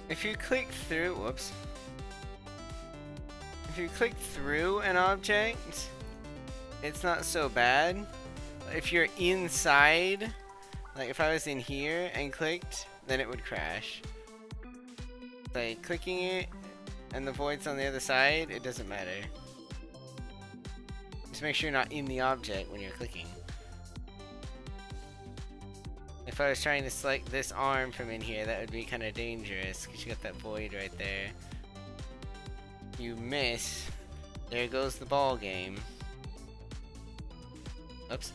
If you click through, whoops. if you click through an object, it's not so bad. If you're inside, like if I was in here and clicked, then it would crash. Like clicking it and the void's on the other side, it doesn't matter. Just make sure you're not in the object when you're clicking. If I was trying to select this arm from in here, that would be kind of dangerous because you got that void right there. You miss, there goes the ball game. Oops.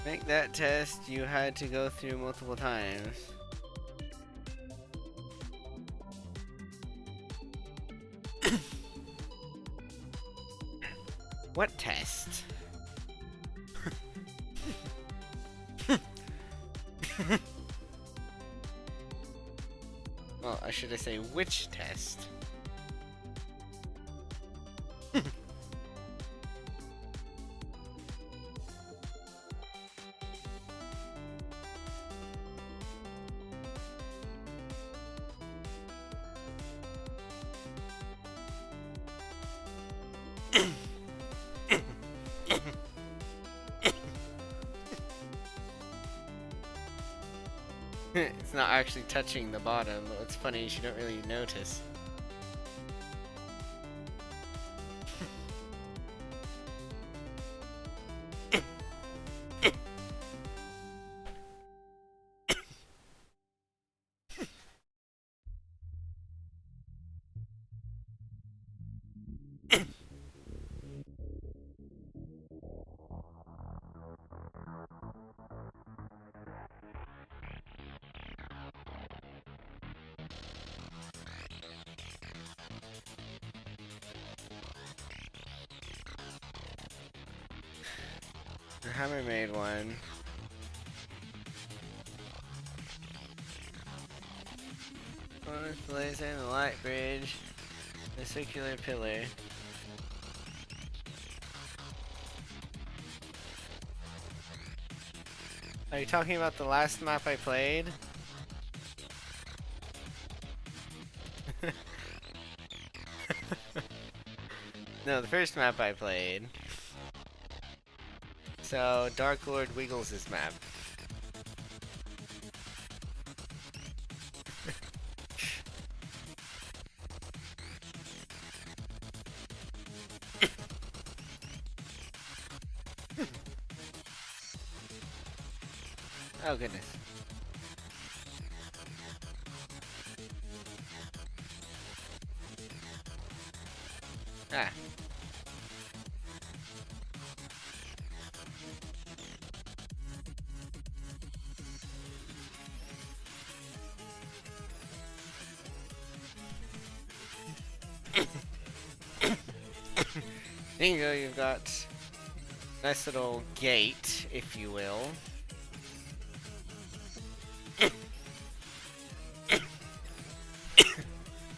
Make that test you had to go through multiple times. What test? Well, I should say which test? It's not actually touching the bottom. What's funny is you don't really notice. The hammer made one. With the laser and the light bridge, the circular pillar. Are you talking about the last map I played? No, the first map I played. So, Dark Lord Wiggles' map. Oh goodness. Ah. There you go, you've got a nice little gate, if you will.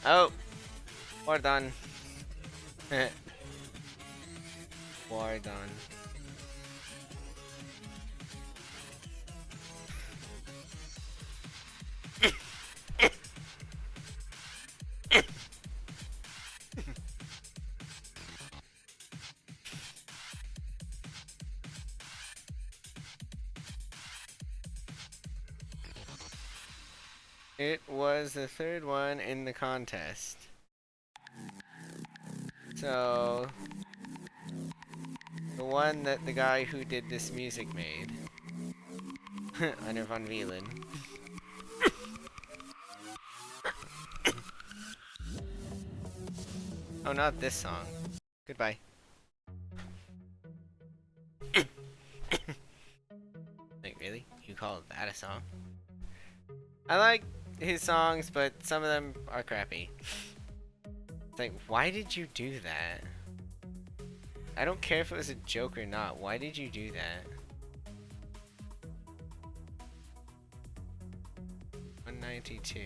Oh! War done. War done. It was the third one in the contest. So, the one that the guy who did this music made, Under Von Vielen. Oh, not this song. Goodbye. Wait, really? You call that a song? I like his songs, but some of them are crappy. It's like, why did you do that? I don't care if it was a joke or not. Why did you do that? 192.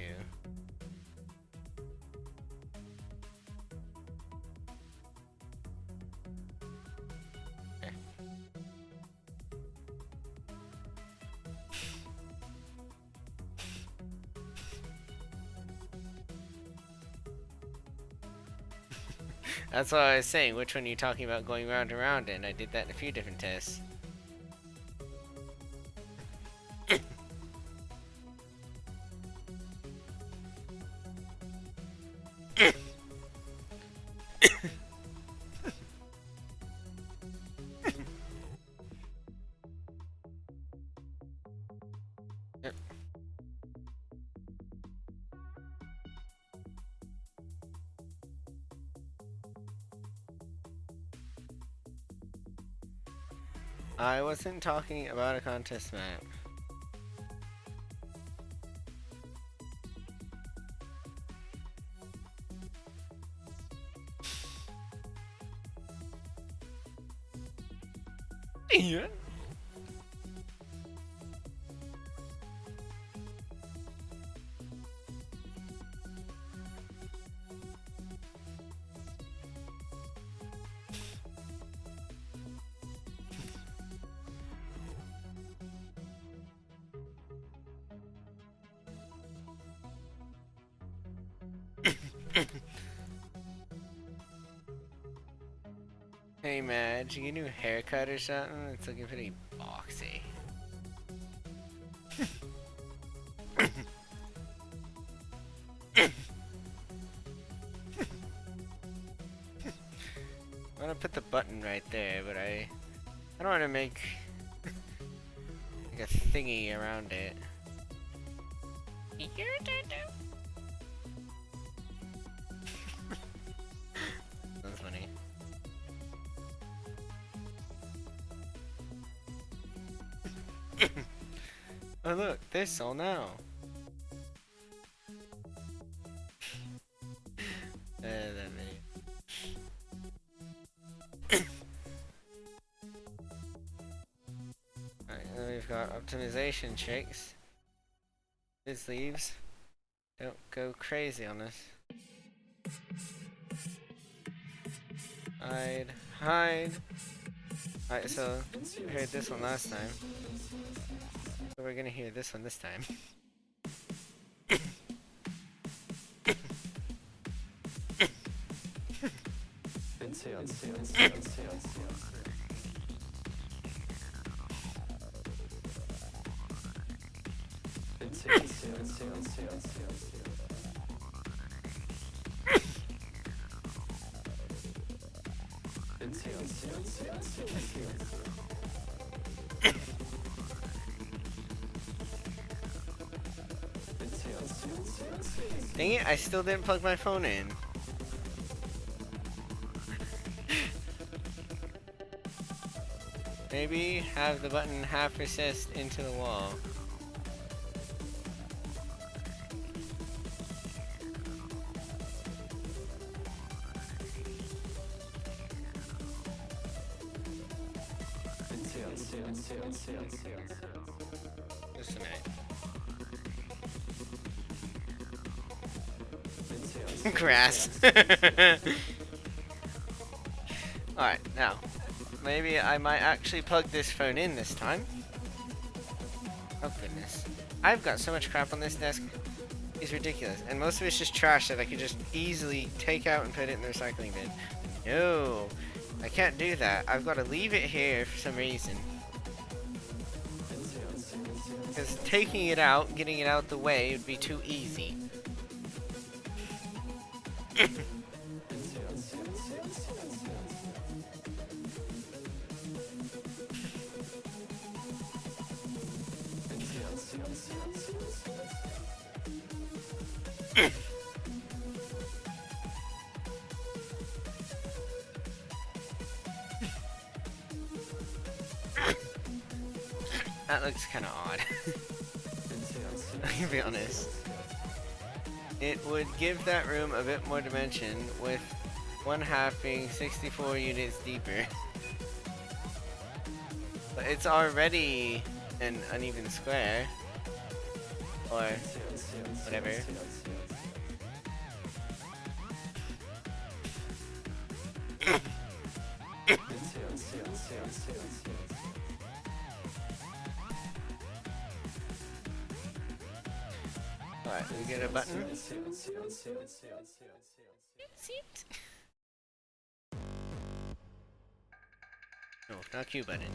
That's what I was saying. Which one are you talking about going round and round in? I did that in a few different tests. I wasn't talking about a contest map. Yeah. Hey man, did you get a new haircut or something? It's looking pretty boxy. I want to put the button right there, but I don't want to make like a thingy around it. That's funny. Oh look, this all now. That video. Alright, then we've got optimization tricks. Biz leaves. Don't go crazy on us. Hide, hide. Alright, so we heard this one last time. So we're gonna hear this one this time. Dang it, I still didn't plug my phone in. Maybe have the button half recessed into the wall. Just a minute. Grass. Alright, now. Maybe I might actually plug this phone in this time. Oh goodness. I've got so much crap on this desk. It's ridiculous. And most of it's just trash that I could just easily take out and put it in the recycling bin. No. I can't do that. I've got to leave it here for some reason. Because taking it out, getting it out the way would be too easy. That looks kind of odd. To be honest. It would give that room a bit more dimension with one half being 64 units deeper. But it's already an uneven square. Or whatever. Alright, we get a button. No, not Q button.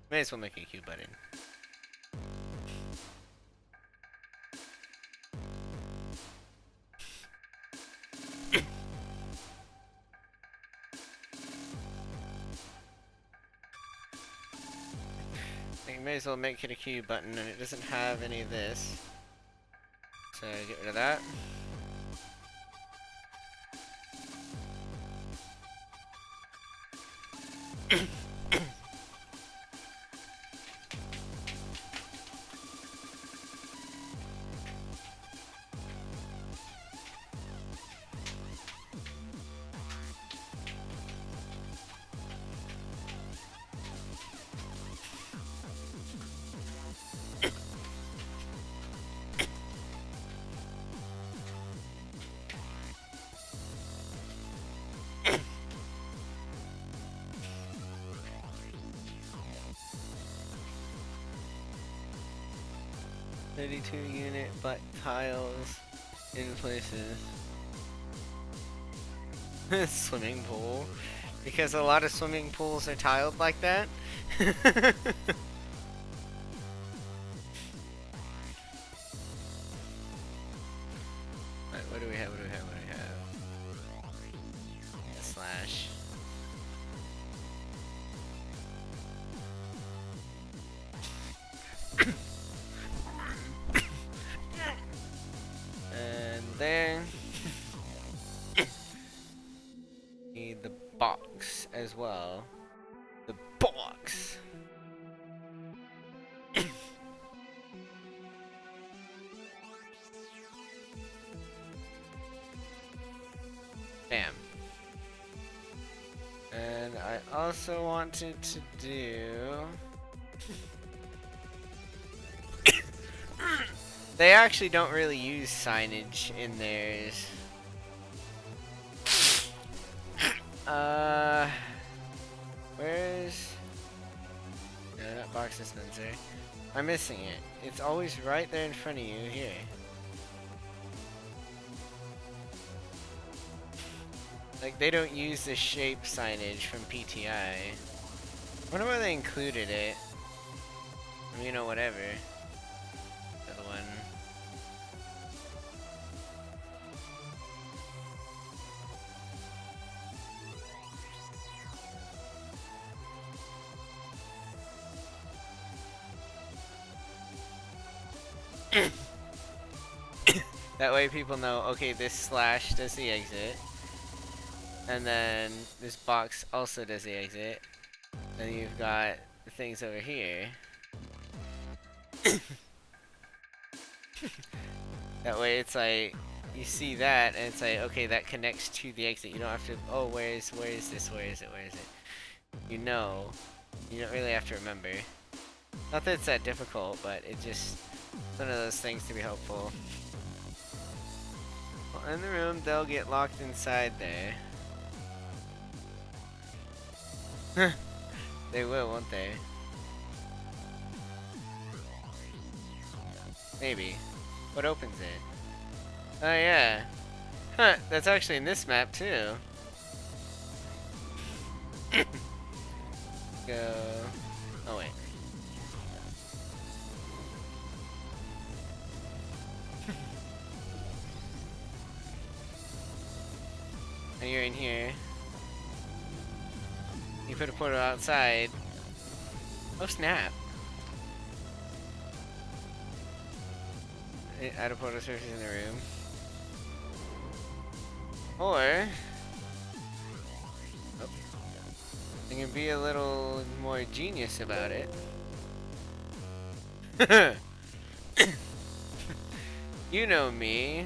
May as well make a Q button. I may as well make it a Q button, and it doesn't have any of this. So get rid of that. Unit butt tiles in places. Swimming pool. Because a lot of swimming pools are tiled like that. Right, what do we have? What do we have? What do we have? Slash. There. Need the box as well. The box. Bam. And I also wanted to do. They actually don't really use signage in theirs. Where's... No, not box dispenser. I'm missing it. It's always right there in front of you, here. Like, they don't use the shape signage from PTI. I wonder why they included it. I mean, you know, whatever. The other one. That way people know, okay, this slash does the exit. And then this box also does the exit. Then you've got the things over here. That way it's like, you see that and it's like, okay, that connects to the exit. You don't have to, oh, where is this, where is it, where is it? You know, you don't really have to remember. Not that it's that difficult, but it just, it's one of those things to be helpful. Well, in the room, they'll get locked inside there. They will, won't they? Maybe. What opens it? Oh yeah. Huh, that's actually in this map too. Go. Oh wait. Now you're in here. You put a portal outside. Oh snap. Add a portal surface in the room. Or oh, I can be a little more genius about it. You know me.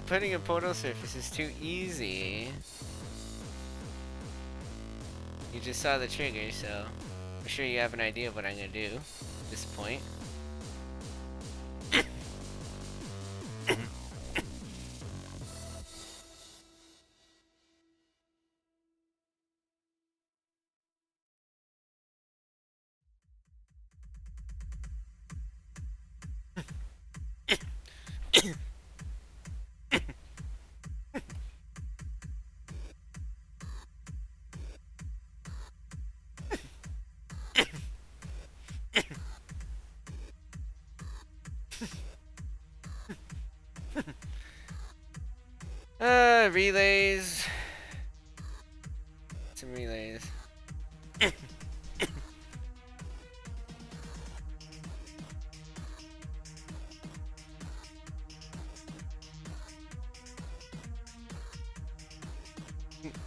Putting a portal surface is too easy. You just saw the trigger, so I'm sure you have an idea of what I'm gonna do at this point. Relays. Some relays.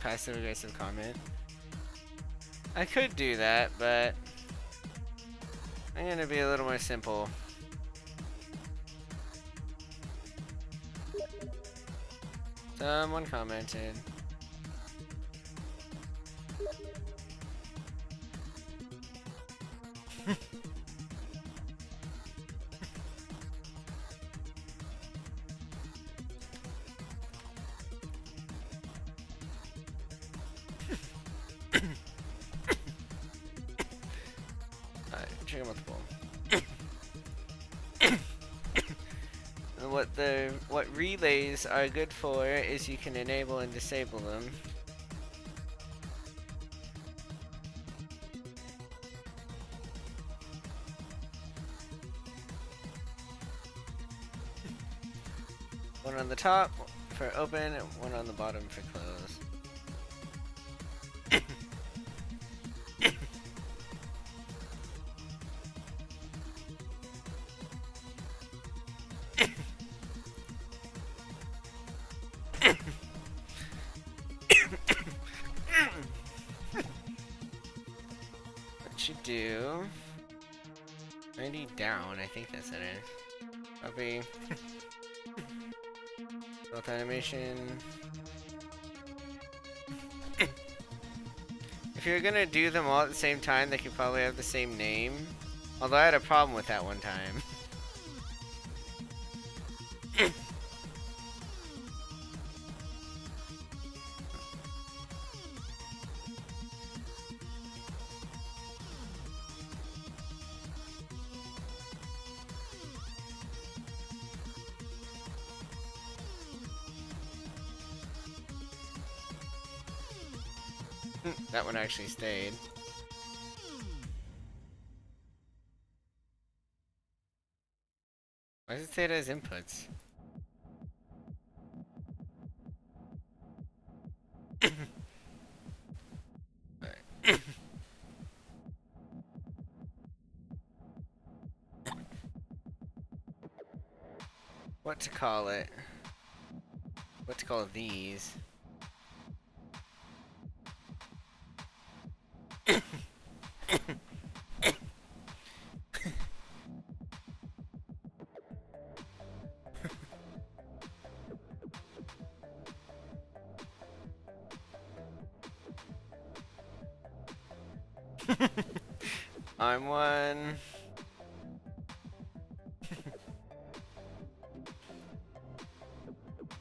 Passive aggressive comment. I could do that, but I'm gonna be a little more simple. Someone commented. Trigger multiple. What relays are good for is you can enable and disable them. One on the top for open, and one on the bottom for close. What you do? 90 down, I think that's it. Copy. Both animation. If you're gonna do them all at the same time, they could probably have the same name. Although I had a problem with that one time. That one actually stayed. Why does it say it as inputs? Alright. What to call it? What to call these? I'm one.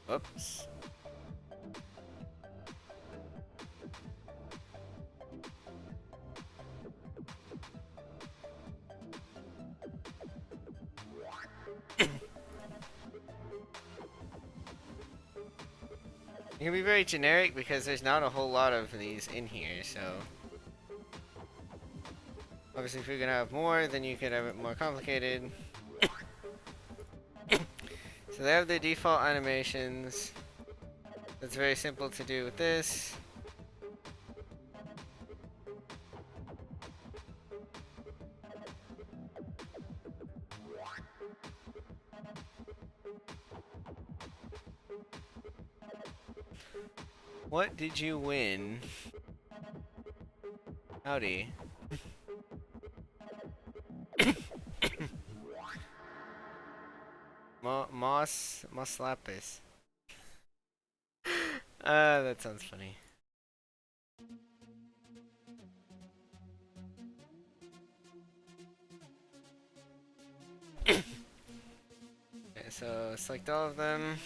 Oops. It can be very generic because there's not a whole lot of these in here, so obviously if you're gonna have more, then you could have it more complicated. So they have the default animations. That's very simple to do with this. What did you win? Howdy. Moss lapis. That sounds funny. Okay, so select all of them.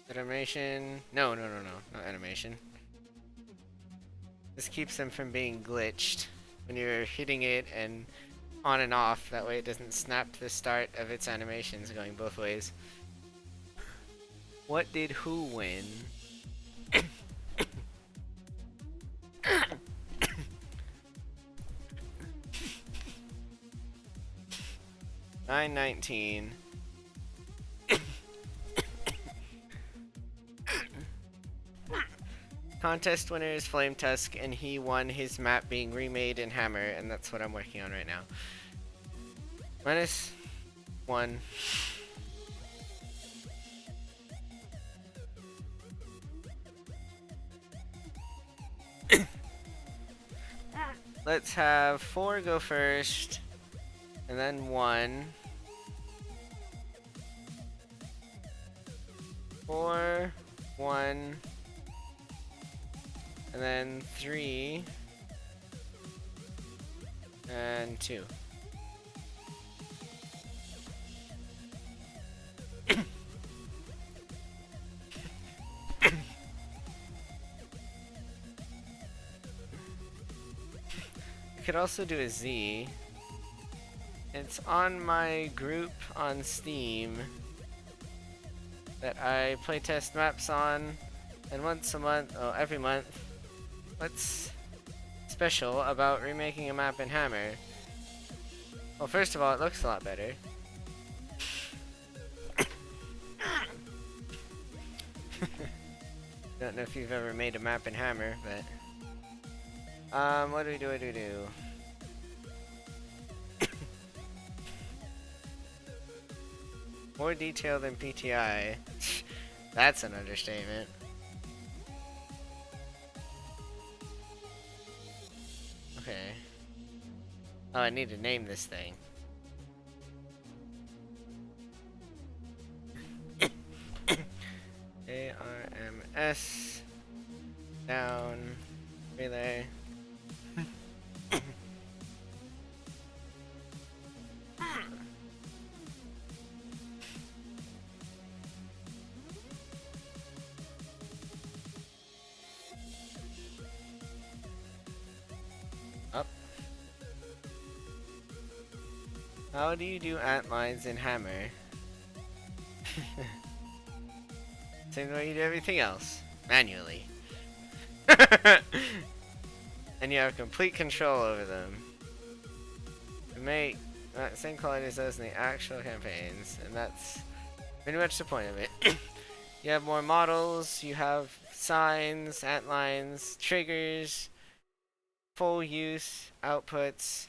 Animation. No, not animation. This keeps them from being glitched when you're hitting it and on and off. That way it doesn't snap to the start of its animations going both ways. What did who win? 919. Contest winner is Flame Tusk, and he won his map being remade in Hammer, and that's what I'm working on right now. -1. Let's have 4 go first, and then 1. 4, 1, and then 3, and 2. Could also do a Z. It's on my group on Steam that I playtest maps on, and once a month, oh, every month, what's special about remaking a map in Hammer? Well, first of all, it looks a lot better. Don't know if you've ever made a map in Hammer, but what do we do? More detail than PTI. That's an understatement. Okay. Oh, I need to name this thing. ARMS down relay. Up. How do you do antlines in Hammer? Same way you do everything else, manually. And you have complete control over them. To make same quality as those in the actual campaigns, and that's pretty much the point of it. You have more models, you have signs, antlines, triggers, full use, outputs.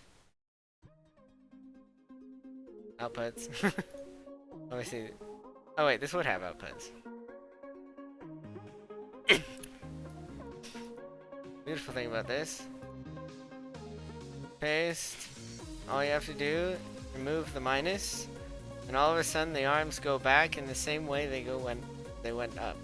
Let me see. Oh wait, this would have outputs. Beautiful thing about this. Paste. All you have to do, remove the minus, and all of a sudden the arms go back in the same way they go when they went up.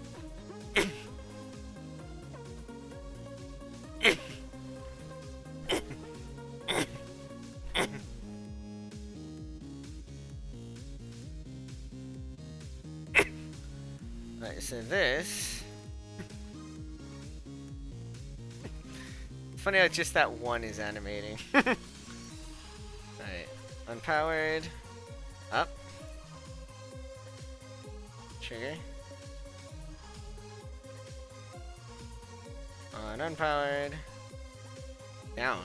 Alright, so this... Funny how just that one is animating. Alright, unpowered, up, trigger, on unpowered, down.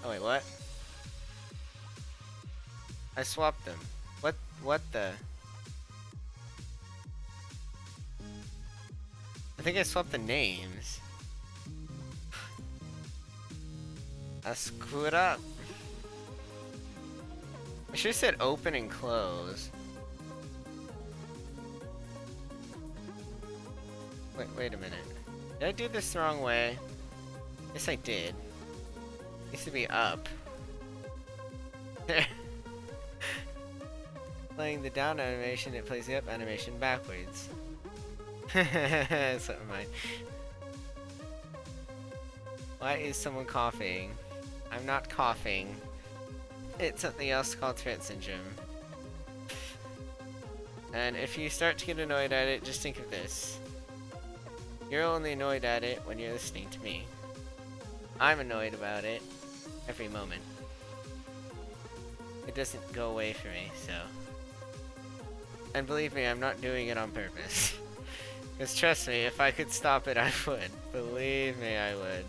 Oh wait, what? I swapped them. What the? I think I swapped the names. I screwed up. I should have said open and close. Wait, Wait a minute. Did I do this the wrong way? Yes, I did. It needs to be up. There. Playing the down animation, it plays the up animation backwards. Something mind. Why is someone coughing? I'm not coughing. It's something else called Tourette syndrome. And if you start to get annoyed at it, just think of this. You're only annoyed at it when you're listening to me. I'm annoyed about it every moment. It doesn't go away for me, so. And believe me, I'm not doing it on purpose. Because trust me, if I could stop it, I would. Believe me, I would.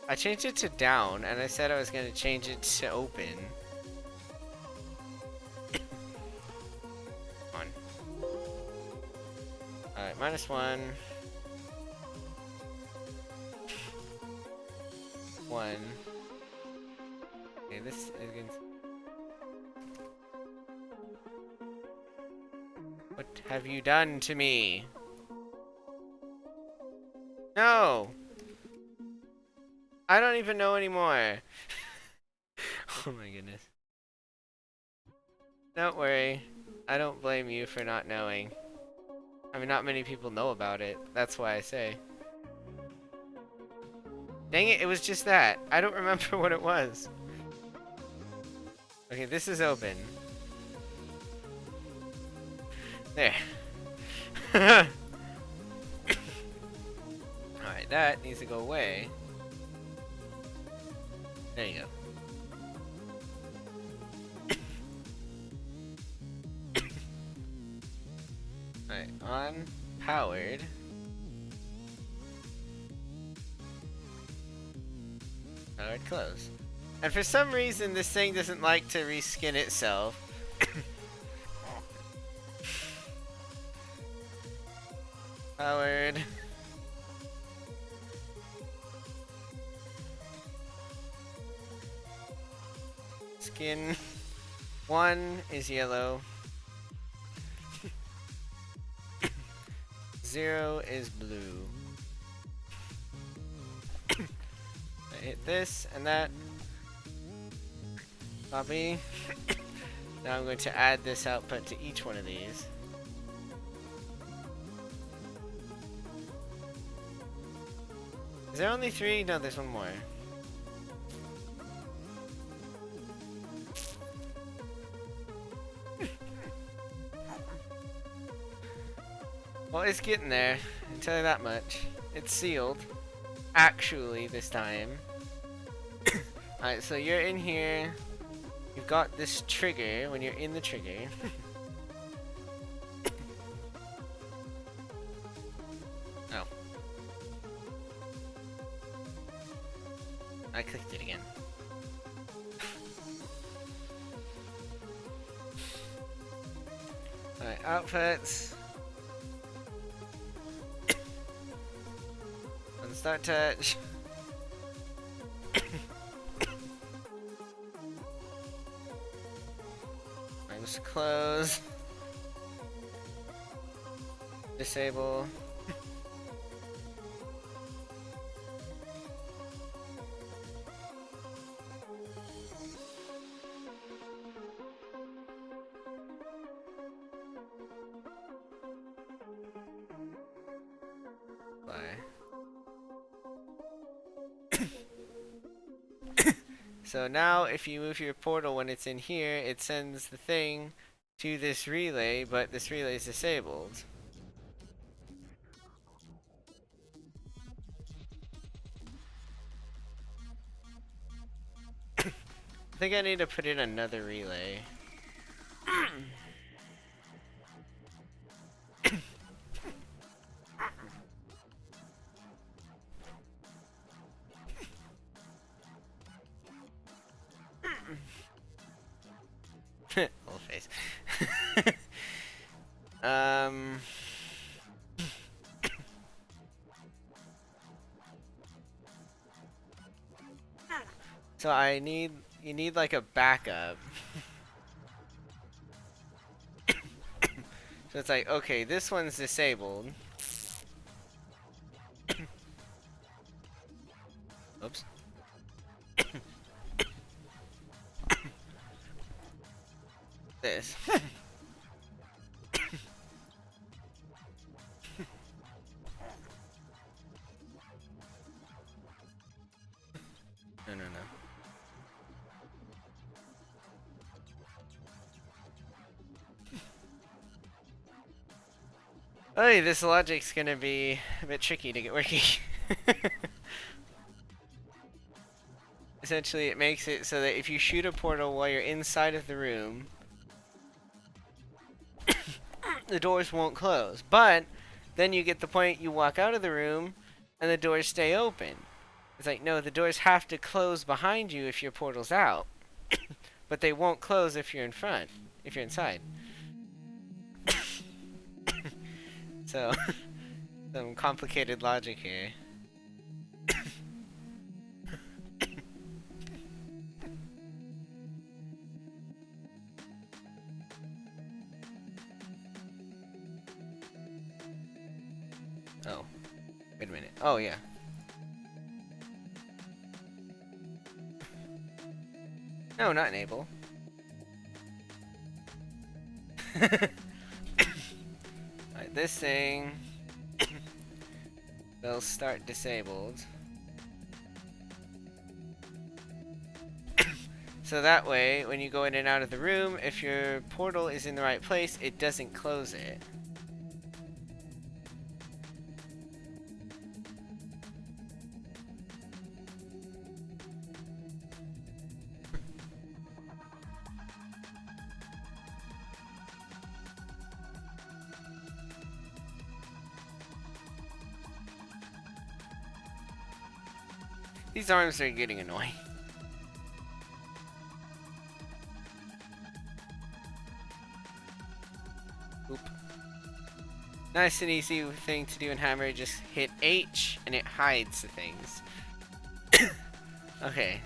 I changed it to down, and I said I was going to change it to open. Come on. Alright, -1. 1. Okay, this is going to... What have you done to me? No! I don't even know anymore. Oh my goodness. Don't worry. I don't blame you for not knowing. I mean, not many people know about it. That's why I say. Dang it, it was just that. I don't remember what it was. Okay, this is open. There. Alright, that needs to go away. There you go. Alright, on powered. Powered close. And for some reason this thing doesn't like to reskin itself. Powered. Skin 1 is yellow. 0 is blue. I hit this and that. Copy. Now I'm going to add this output to each one of these. Is there only 3? No, there's one more. Well, it's getting there. I'll tell you that much. It's sealed. Actually, this time. Alright, so you're in here. You've got this trigger when you're in the trigger. Oh. I clicked it again. Alright, outputs. Start touch. Minus close. Disable. So now if you move your portal when it's in here, it sends the thing to this relay, but this relay is disabled. I think I need to put in another relay. Little face. So you need like a backup. So it's like, okay, this one's disabled. Oh, this logic's gonna be a bit tricky to get working. Essentially, it makes it so that if you shoot a portal while you're inside of the room, the doors won't close. But then you get the point you walk out of the room and the doors stay open. It's like, no, the doors have to close behind you if your portal's out. But they won't close if you're in front, if you're inside. So, some complicated logic here. Oh, wait a minute. Oh, yeah. No, not enable. Alright, this thing will start disabled. So that way, when you go in and out of the room, if your portal is in the right place, it doesn't close it. These arms are getting annoying. Oop. Nice and easy thing to do in Hammer, just hit H and it hides the things. Okay.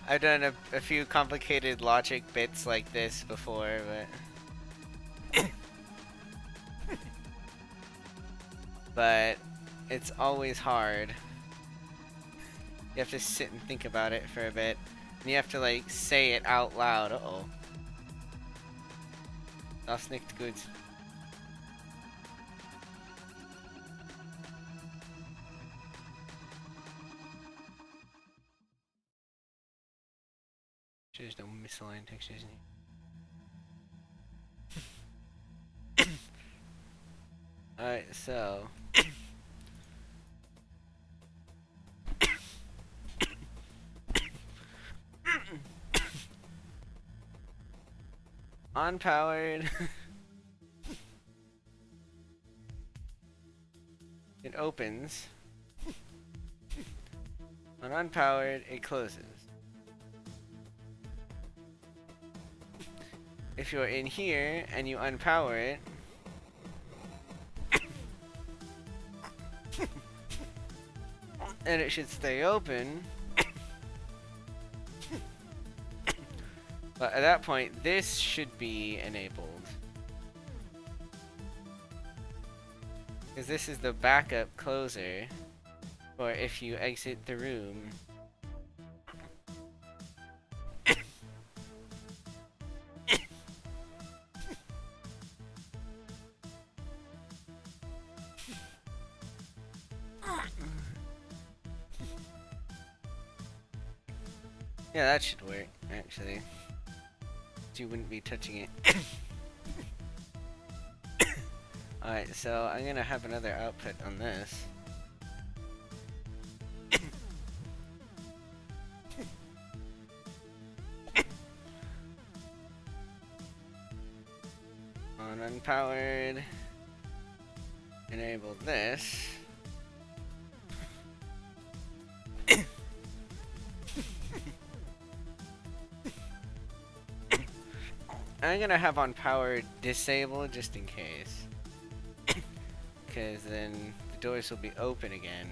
I've done a few complicated logic bits like this before, but... but it's always hard. You have to sit and think about it for a bit. And you have to like say it out loud. Uh-oh. Das nicht gut. There's no misaligned textures in here. Alright, so unpowered. It opens. On unpowered, it closes. If you're in here and you unpower it, and it should stay open. But at that point, this should be enabled. Because this is the backup closer for if you exit the room. Yeah, that should work, actually. You wouldn't be touching it. Alright, so I'm gonna have another output on this. On unpowered, enable this. I'm gonna have on power disabled just in case. Because then the doors will be open again.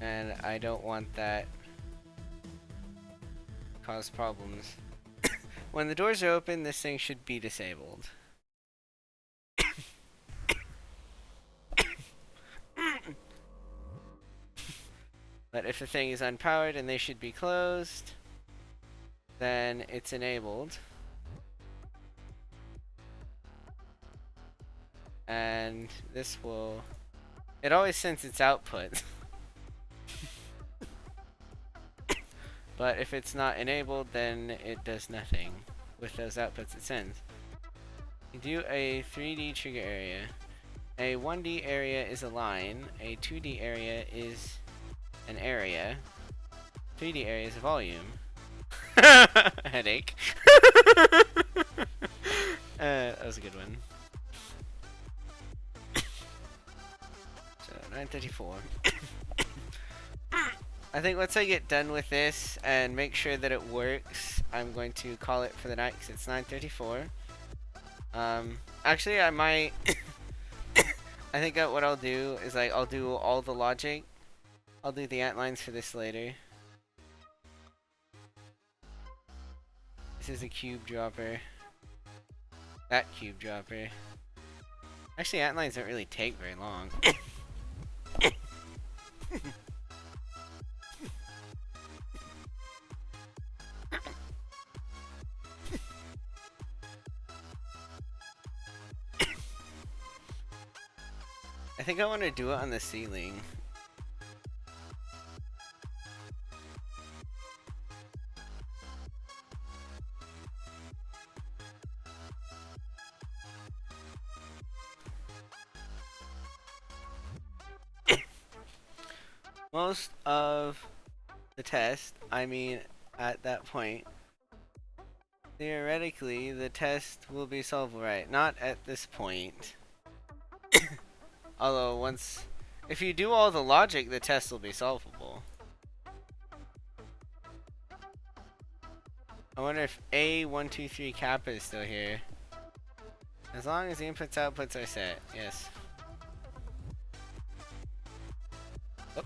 And I don't want that cause problems. When the doors are open, this thing should be disabled. But if the thing is unpowered and they should be closed, then it's enabled. And this will... It always sends its output. But if it's not enabled, then it does nothing with those outputs it sends. You do a 3D trigger area. A 1D area is a line. A 2D area is an area. 3D area is a volume. Headache. That was a good one. So 9:34. I think once I get done with this and make sure that it works, I'm going to call it for the night because it's 9:34. Actually, I might. I think that what I'll do is like I'll do all the logic. I'll do the ant lines for this later. This is a cube dropper. That cube dropper. Actually, ant lines don't really take very long. I think I want to do it on the ceiling. Most of the test, I mean, at that point, theoretically, the test will be solvable, right? Not at this point. Although once, if you do all the logic, the test will be solvable. I wonder if A123 kappa is still here. As long as the inputs outputs are set, yes. Oh.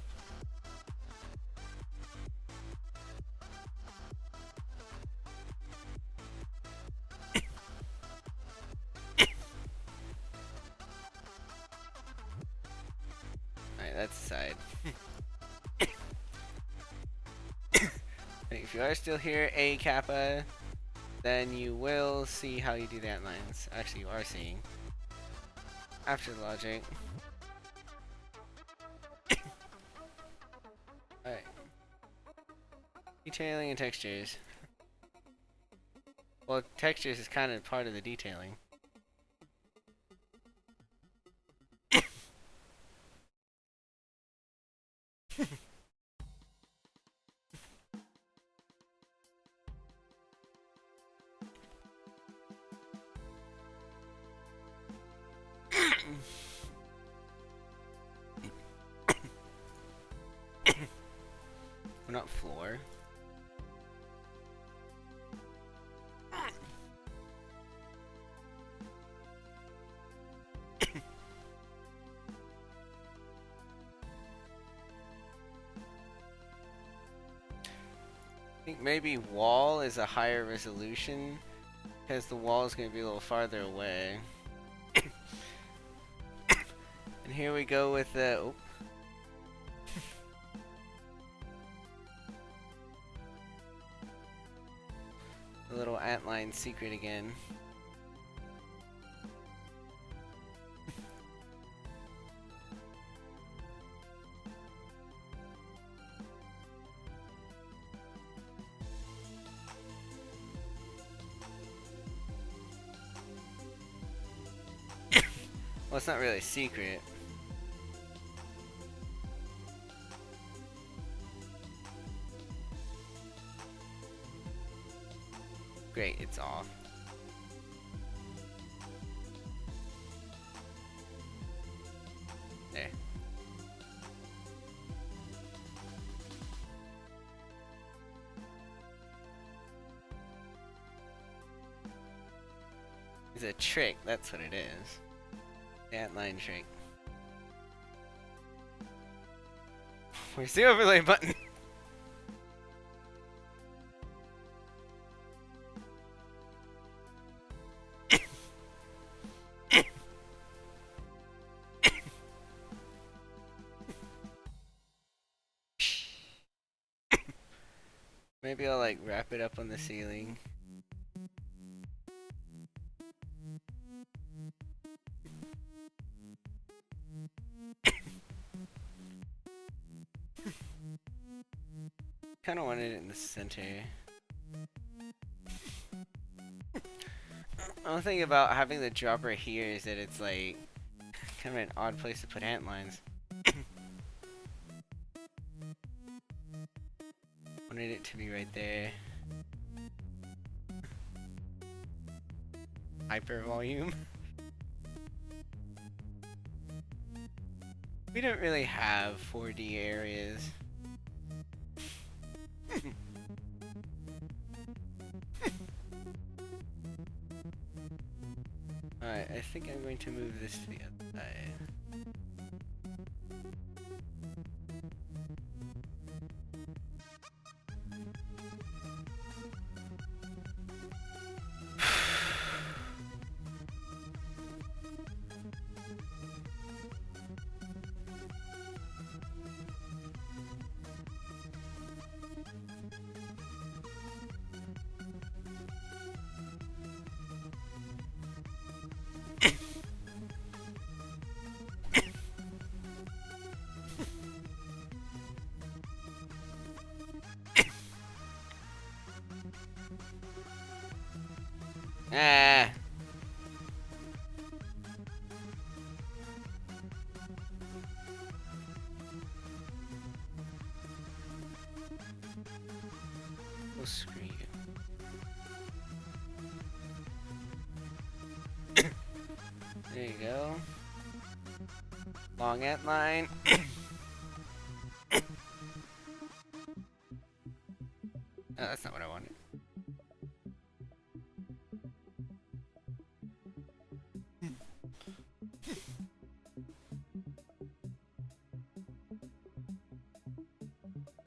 Alright, that's the side. If you are still here, A kappa, then you will see how you do the ant lines. Actually, you are seeing. After the logic. Alright. Detailing and textures. Well, textures is kind of part of the detailing. We're not floor. I think maybe wall is a higher resolution because the wall is going to be a little farther away. And here we go with the... Oh. The little antline secret again. Well, it's not really a secret. Great, it's off. There. It's a trick, that's what it is. Antline trick. Where's the overlay button? Maybe I'll like wrap it up on the ceiling. Kind of wanted it in the center. The only thing about having the dropper here is that it's like kind of an odd place to put ant lines. Wanted it to be right there. Hyper volume. We don't really have 4D areas. Alright, I think I'm going to move this to the other side. Ah. Oh, screw you. There you go. Long ant line. Oh, that's not what I wanted.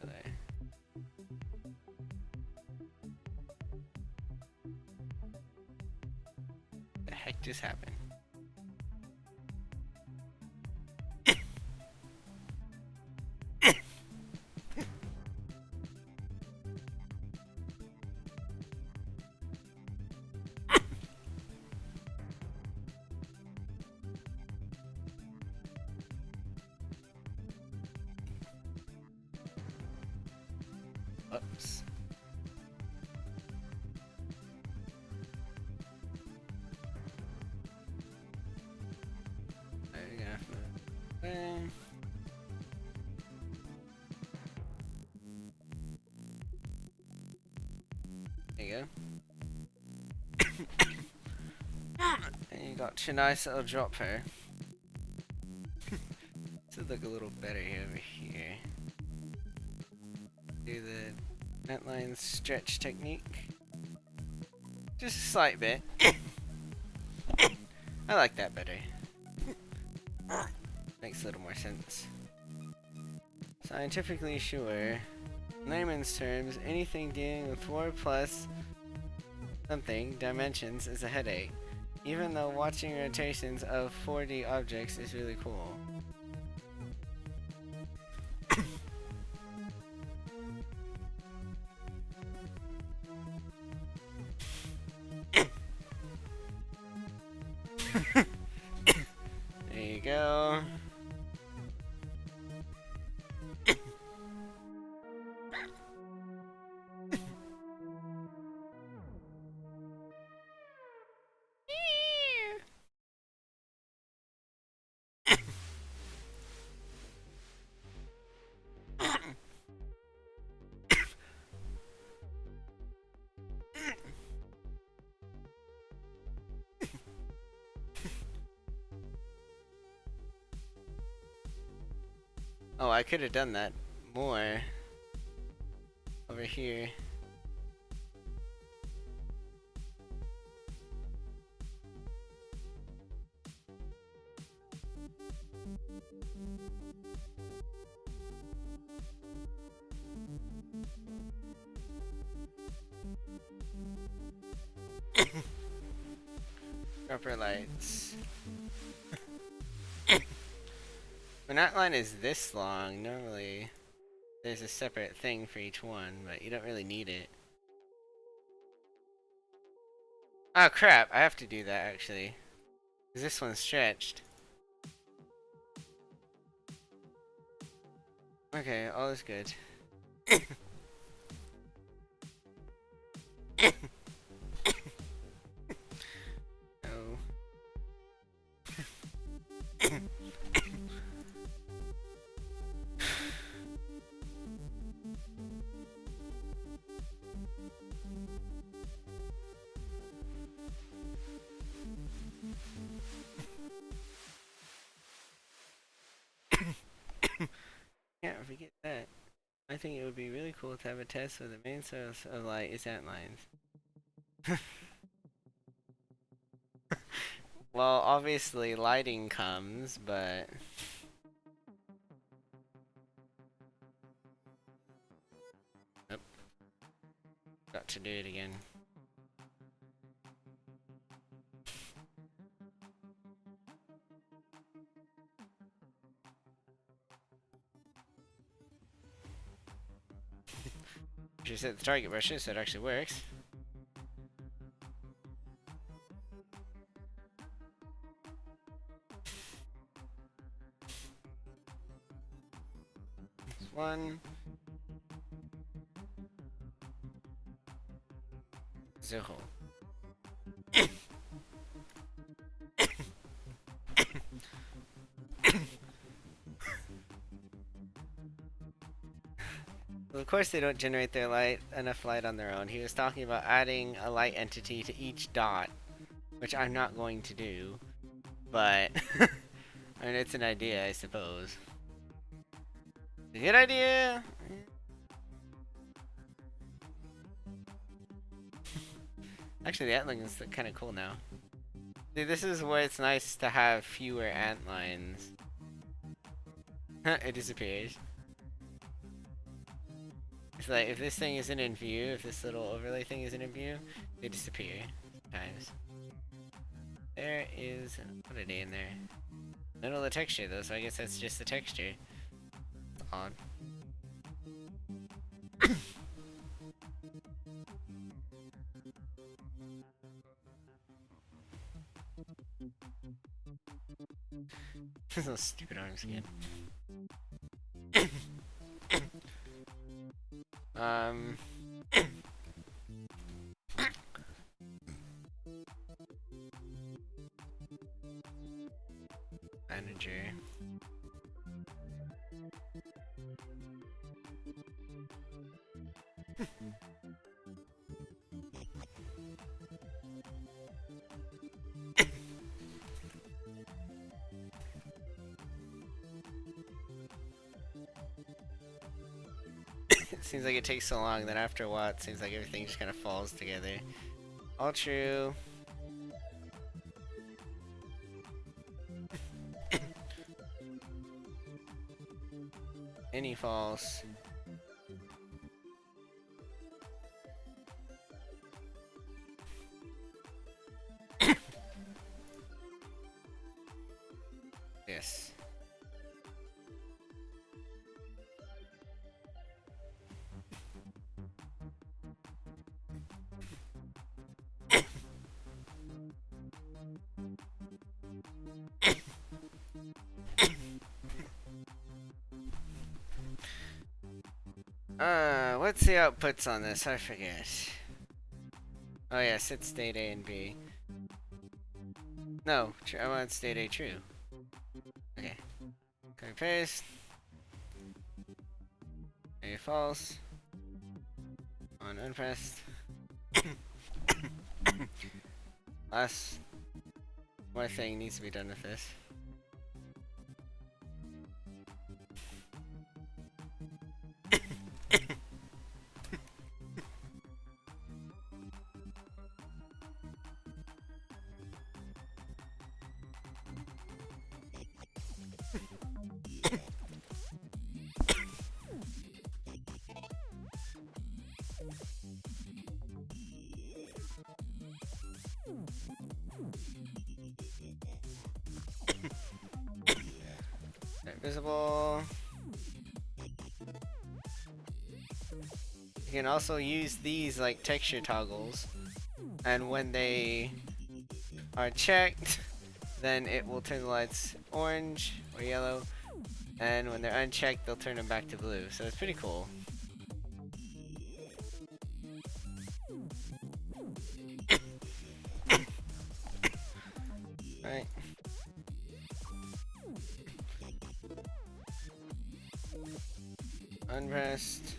There. The heck just happened? Oops. There you go. There you go. And you got your nice little dropper. This would look a little better over here. Do the antline stretch technique. Just a slight bit. I like that better. Makes a little more sense. Scientifically sure. In layman's terms, anything dealing with 4 plus something dimensions is a headache. Even though watching rotations of 4D objects is really cool. There you go. Oh, I could have done that more over here. Dropper lights. When that line is this long, normally there's a separate thing for each one, but you don't really need it. Oh crap, I have to do that actually. 'Cause this one's stretched. Okay, all is good. Can't forget that. I think it would be really cool to have a test where the main source of light is antlines. Well, obviously lighting comes, but... Nope. Got to do it again. She set the target brushes, so it actually works. One. Zero. Well, of course they don't generate their enough light on their own. He was talking about adding a light entity to each dot, which I'm not going to do, but I mean it's an idea, I suppose. A good idea. Actually, the antling is kind of cool now. See, this is where it's nice to have fewer ant lines. It disappears. It's like, if this thing isn't in view, if this little overlay thing isn't in view, they disappear sometimes. There is, what are they in there? Middle of the texture though, so I guess that's just the texture. It's odd. This little stupid arm skin. Manager. It seems like it takes so long that after a while it seems like everything just kind of falls together. All true. Any false. Yes. What's the outputs on this? I forget. Oh yeah, set state A and B. No, I want state A true. Okay. Copy paste. A false. On unpressed. Last one thing needs to be done with this. Visible. You can also use these like texture toggles, and when they are checked, then it will turn the lights orange or yellow, and when they're unchecked, they'll turn them back to blue. So it's pretty cool. Right. Unpressed.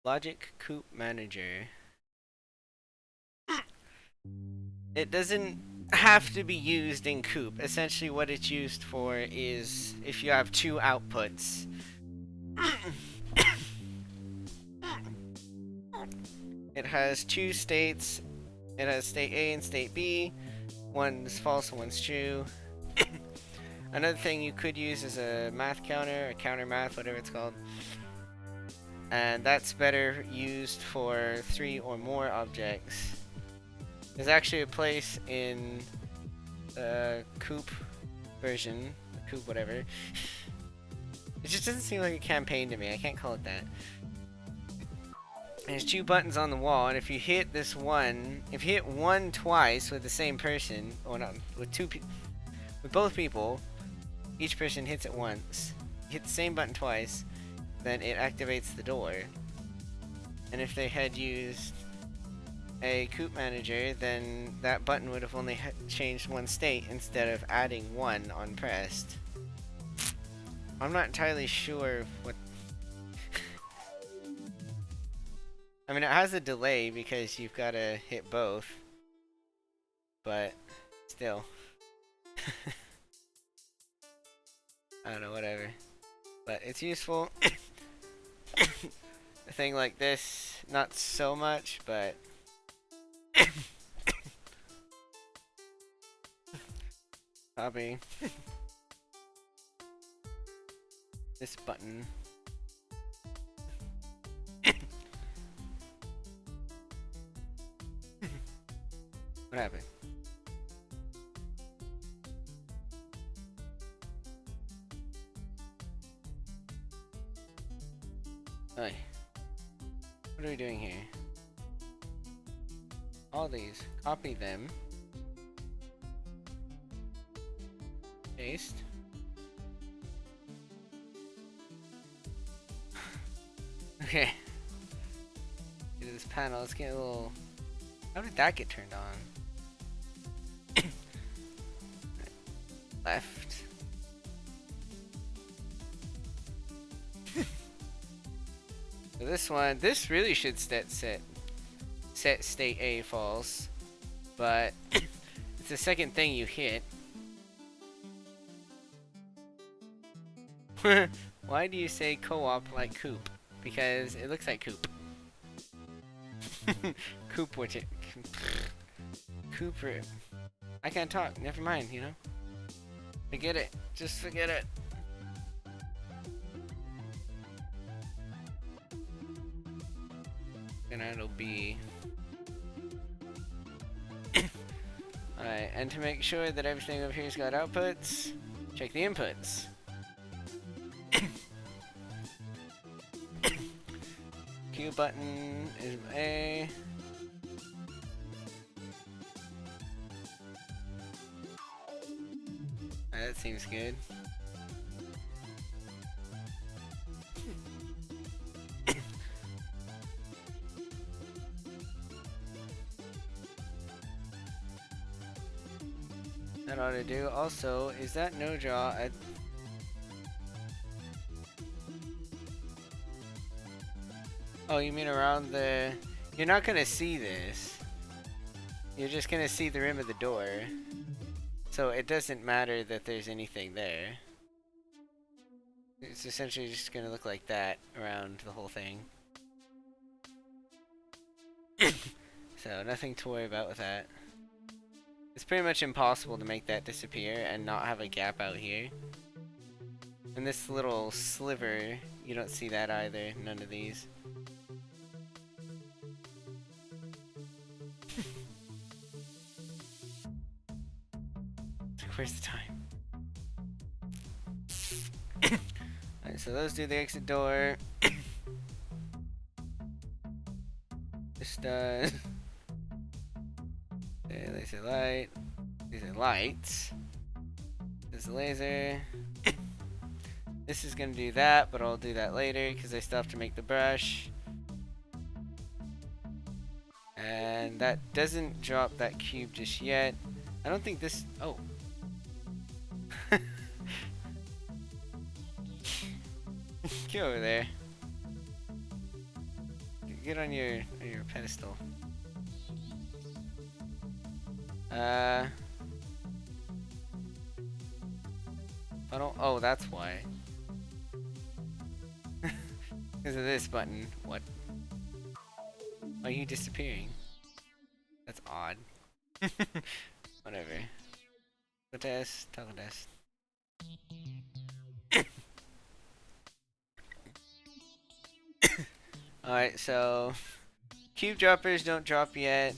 Logic Coop Manager. it doesn't have to be used in Coop. Essentially what it's used for is if you have two outputs. It has two states. It has state A and state B. One's false and one's true. Another thing you could use is a math counter, a counter math, whatever it's called. And that's better used for 3 or more objects. There's actually a place in the Coop version, Coop whatever. It just doesn't seem like a campaign to me. I can't call it that. There's 2 buttons on the wall, and if you hit this one, if you hit one twice with the same person, or not, with both people, each person hits it once. Hit the same button twice, then it activates the door. And if they had used a Coop manager, then that button would have only changed one state instead of adding one on pressed. I'm not entirely sure what. I mean, it has a delay because you've got to hit both, but still. I don't know, whatever. But it's useful. A thing like this, not so much, but copy this button. What happened? Hey, what are we doing here? All these, copy them, paste. Okay. Get to this panel. Let's get a little. How did that get turned on? Left. So this one, this really should set state A false, but it's the second thing you hit. Why do you say co-op like Coop? Because it looks like Coop. Coop, which it. Cooper. I can't talk. Never mind. You know. Forget it. Just forget it. And it'll be. Alright, and to make sure that everything over here's got outputs, check the inputs. Q button is A. That seems good. That ought to do. Also, is that no draw at... Oh, you mean around the... You're not gonna see this. You're just gonna see the rim of the door. So it doesn't matter that there's anything there. It's essentially just gonna look like that around the whole thing. So nothing to worry about with that. It's pretty much impossible to make that disappear and not have a gap out here. And this little sliver, you don't see that either, none of these. Where's the time? Alright, so those do the exit door. This does. Okay, laser light. These are lights. This is a laser. This is gonna do that, but I'll do that later because I still have to make the brush. And that doesn't drop that cube just yet. I don't think this. Oh. Get over there. Get on your pedestal. Funnel. Oh, that's why. Because of this button. What? Why are you disappearing? That's odd. Whatever. Go test. Toggle test. Alright, so cube droppers don't drop yet.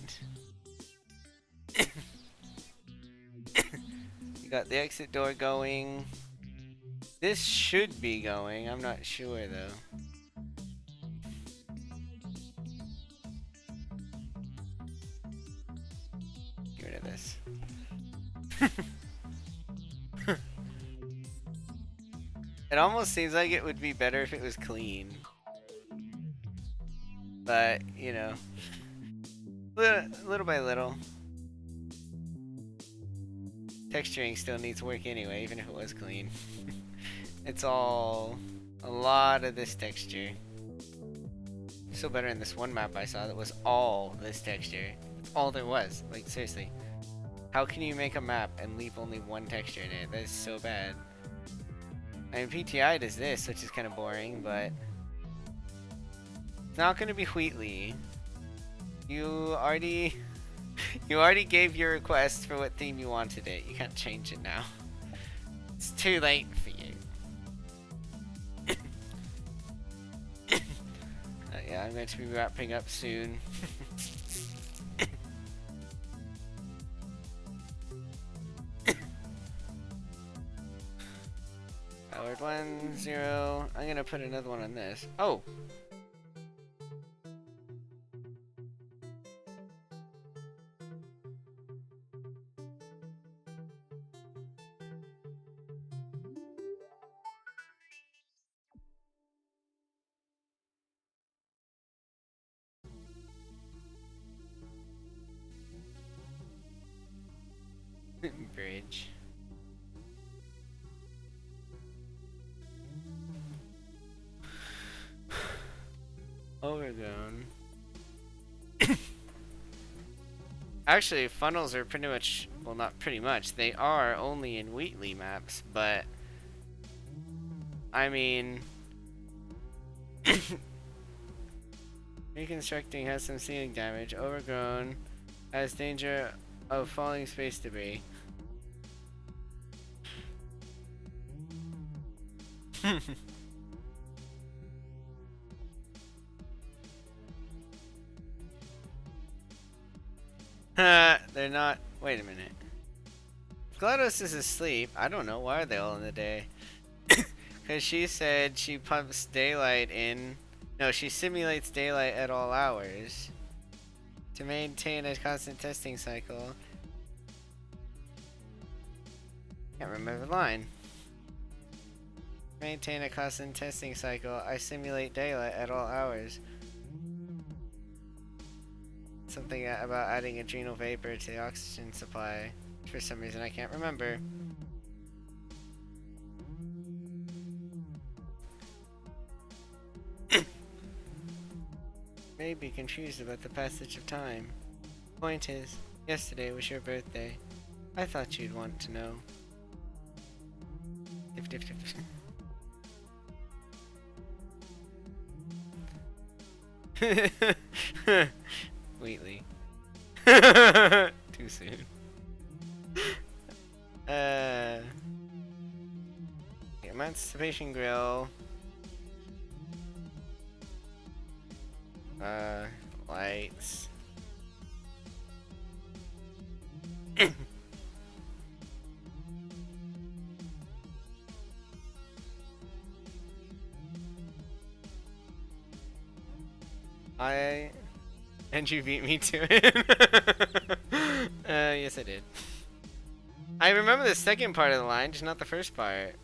You got the exit door going. This should be going. I'm not sure though. Get rid of this. It almost seems like it would be better if it was clean. But, you know, little by little. Texturing still needs work anyway, even if it was clean. It's all a lot of this texture. Still better in this one map I saw that was all this texture. That's all there was. Like, seriously. How can you make a map and leave only one texture in it? That is so bad. I mean, PTI does this, which is kind of boring, but it's not going to be Wheatley. You already gave your request for what theme you wanted it. You can't change it now. It's too late for you. Yeah, I'm going to be wrapping up soon. Powered 1, 0. I'm gonna put another one on this. Oh! Bridge. Overgrown. Actually, funnels are pretty much, well, not pretty much, they are only in Wheatley maps, but I mean, reconstructing has some ceiling damage. Overgrown has danger of falling space debris. They're not. Wait a minute. GLaDOS is asleep. I don't know. Why are they all in the day? Because she said she pumps daylight in. No, she simulates daylight at all hours to maintain a constant testing cycle. Can't remember the line. Maintain a constant testing cycle. I simulate daylight at all hours. Something about adding adrenal vapor to the oxygen supply. For some reason I can't remember. May be confused about the passage of time. Point is, yesterday was your birthday. I thought you'd want to know. Diff, diff, diff. Wheatley. Too soon. Emancipation Grill. Lights. And you beat me to it. Yes I did. I remember the second part of the line, just not the first part.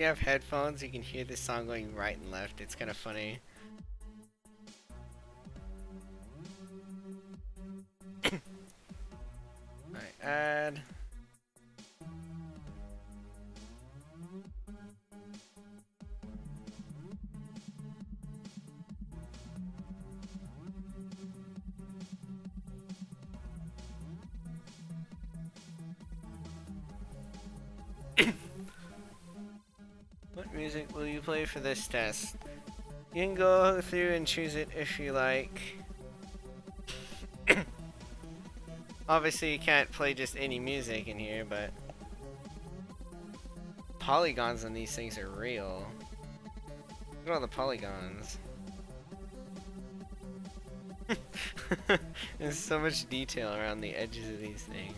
you have headphones, you can hear this song going right and left. It's kind of funny. Alright, add. What music will you play for this test? You can go through and choose it if you like. Obviously you can't play just any music in here, but polygons on these things are real. Look at all the polygons. There's so much detail around the edges of these things.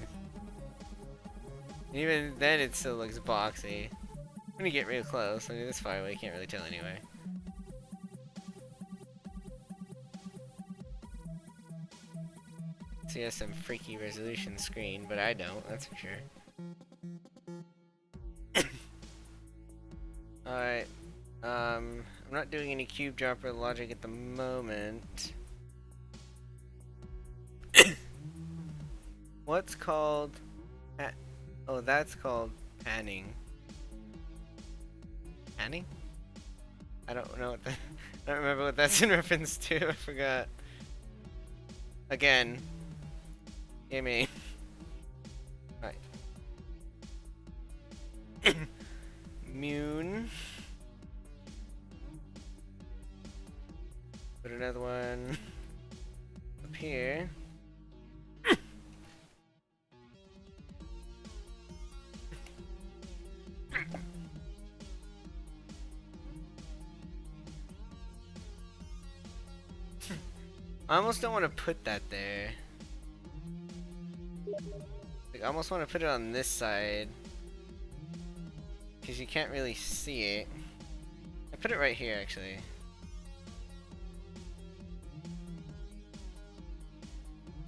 Even then it still looks boxy. I'm gonna get real close. I mean, this far away, can't really tell anyway. So he has some freaky resolution screen, but I don't, that's for sure. Alright. I'm not doing any cube dropper logic at the moment. What's called... Oh, that's called panning. Panning? I don't know what that... I don't remember what that's in reference to, I forgot. Again. Gimme. Right. Moon. Put another one up here. I almost don't want to put that there. Like, I almost want to put it on this side, because you can't really see it. I put it right here, actually.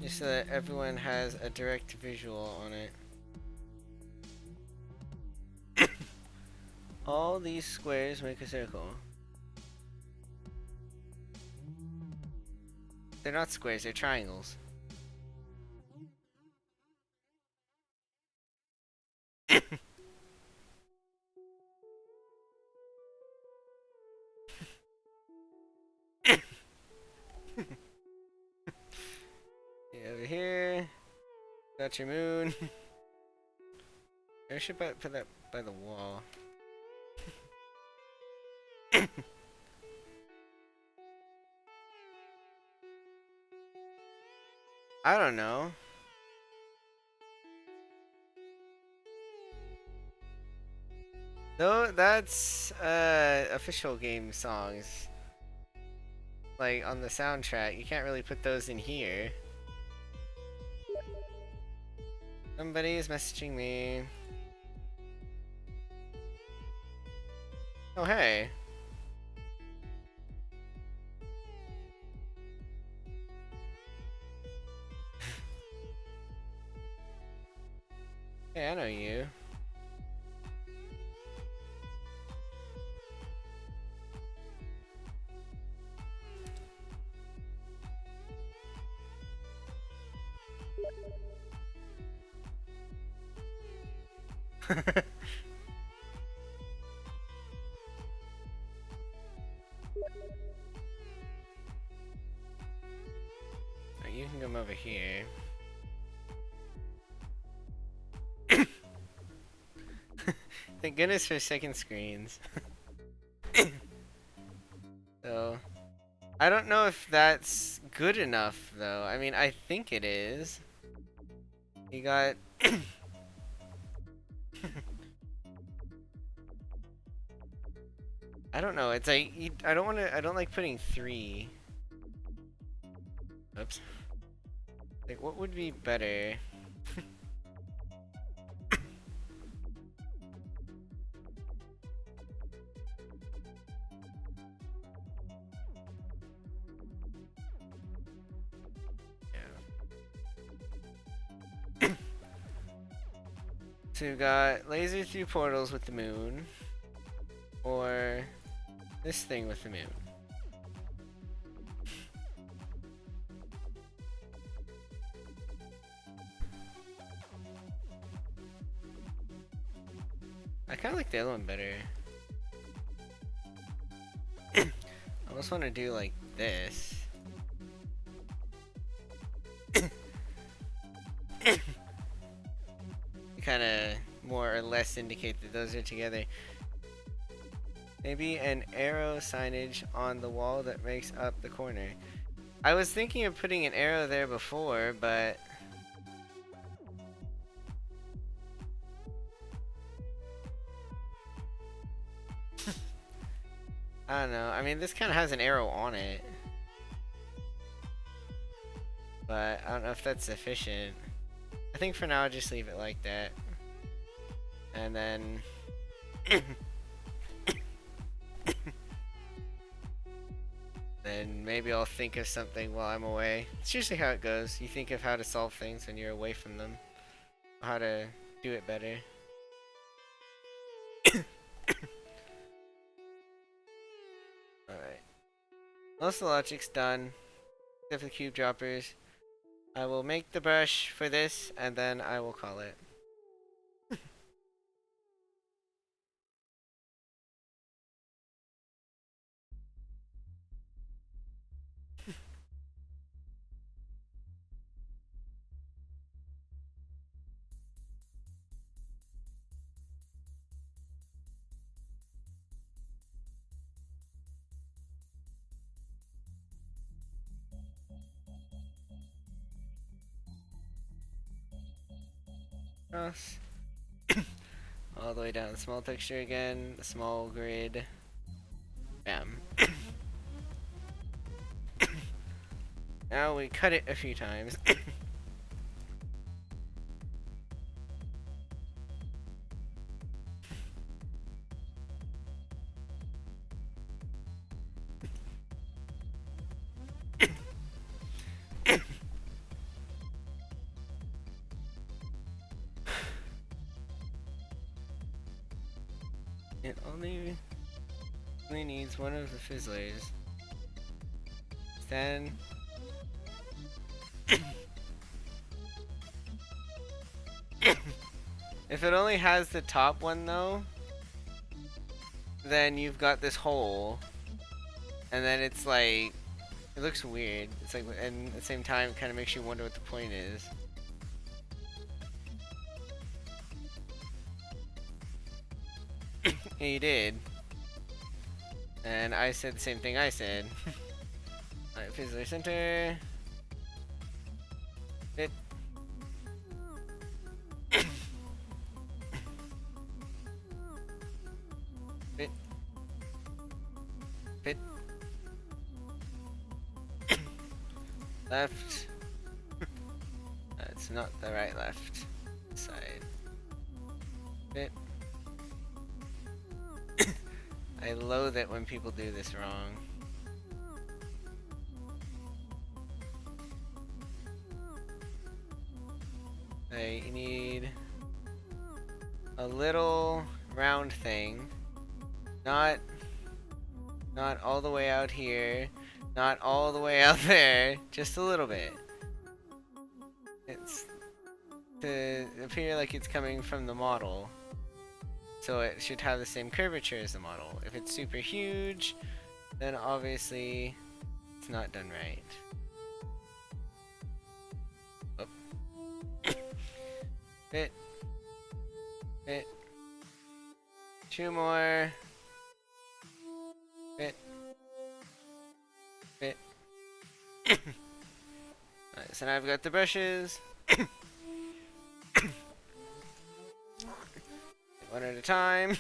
Just so that everyone has a direct visual on it. All these squares make a circle. They're not squares, they're triangles. Over here, got your moon. I should put that by the wall. I don't know. No, that's official game songs. Like on the soundtrack, you can't really put those in here. Somebody is messaging me. Oh, hey. Hey, I know you. You can come over here. Thank goodness for second screens. So, I don't know if that's good enough though. I mean, I think it is. You got... I don't know, it's like, I don't like putting 3. Oops. Like, what would be better? So we've got laser through portals with the moon. or this thing with the moon? I kind of like the other one better. I almost want to do like this. Kind of more or less indicate that those are together. Maybe an arrow signage on the wall that makes up the corner. I was thinking of putting an arrow there before, but I don't know. I mean, this kind of has an arrow on it, but I don't know if that's sufficient. I think for now I'll just leave it like that. And then then maybe I'll think of something while I'm away. It's usually how it goes. You think of how to solve things when you're away from them, or how to do it better. Alright. Most of the logic's done, except for the cube droppers. I will make the brush for this, and then I will call it. Cross. All the way down the small texture again, the small grid. Bam. Now we cut it a few times. It only needs one of the fizzlers. Then if it only has the top one though, then you've got this hole, and then it's like, it looks weird. It's like, and at the same time it kind of makes you wonder what the point is. Yeah, you did. And I said the same thing I said. Alright, Fizzler center. Fit. Fit. Fit. Left. That's not the right left side. Fit. I loathe it when people do this wrong. I need a little round thing. Not all the way out here. Not all the way out there. Just a little bit. It's to appear like it's coming from the model. So it should have the same curvature as the model. If it's super huge, then obviously it's not done right. Oh. Fit. Fit. Two more. Fit. Fit. Alright, so now I've got the brushes. One at a time.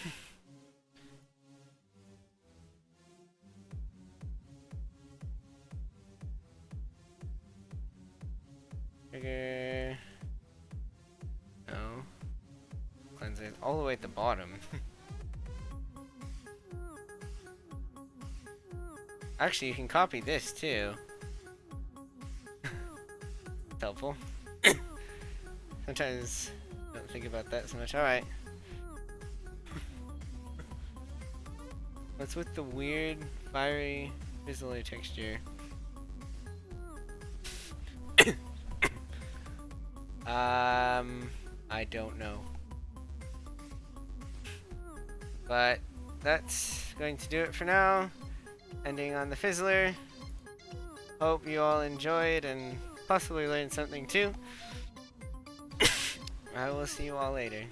Trigger. No. Cleanser all the way at the bottom. Actually, you can copy this too. It's helpful. Sometimes I don't think about that so much. Alright. What's with the weird fiery fizzler texture? I don't know. But that's going to do it for now. Ending on the fizzler. Hope you all enjoyed and possibly learned something too. I will see you all later.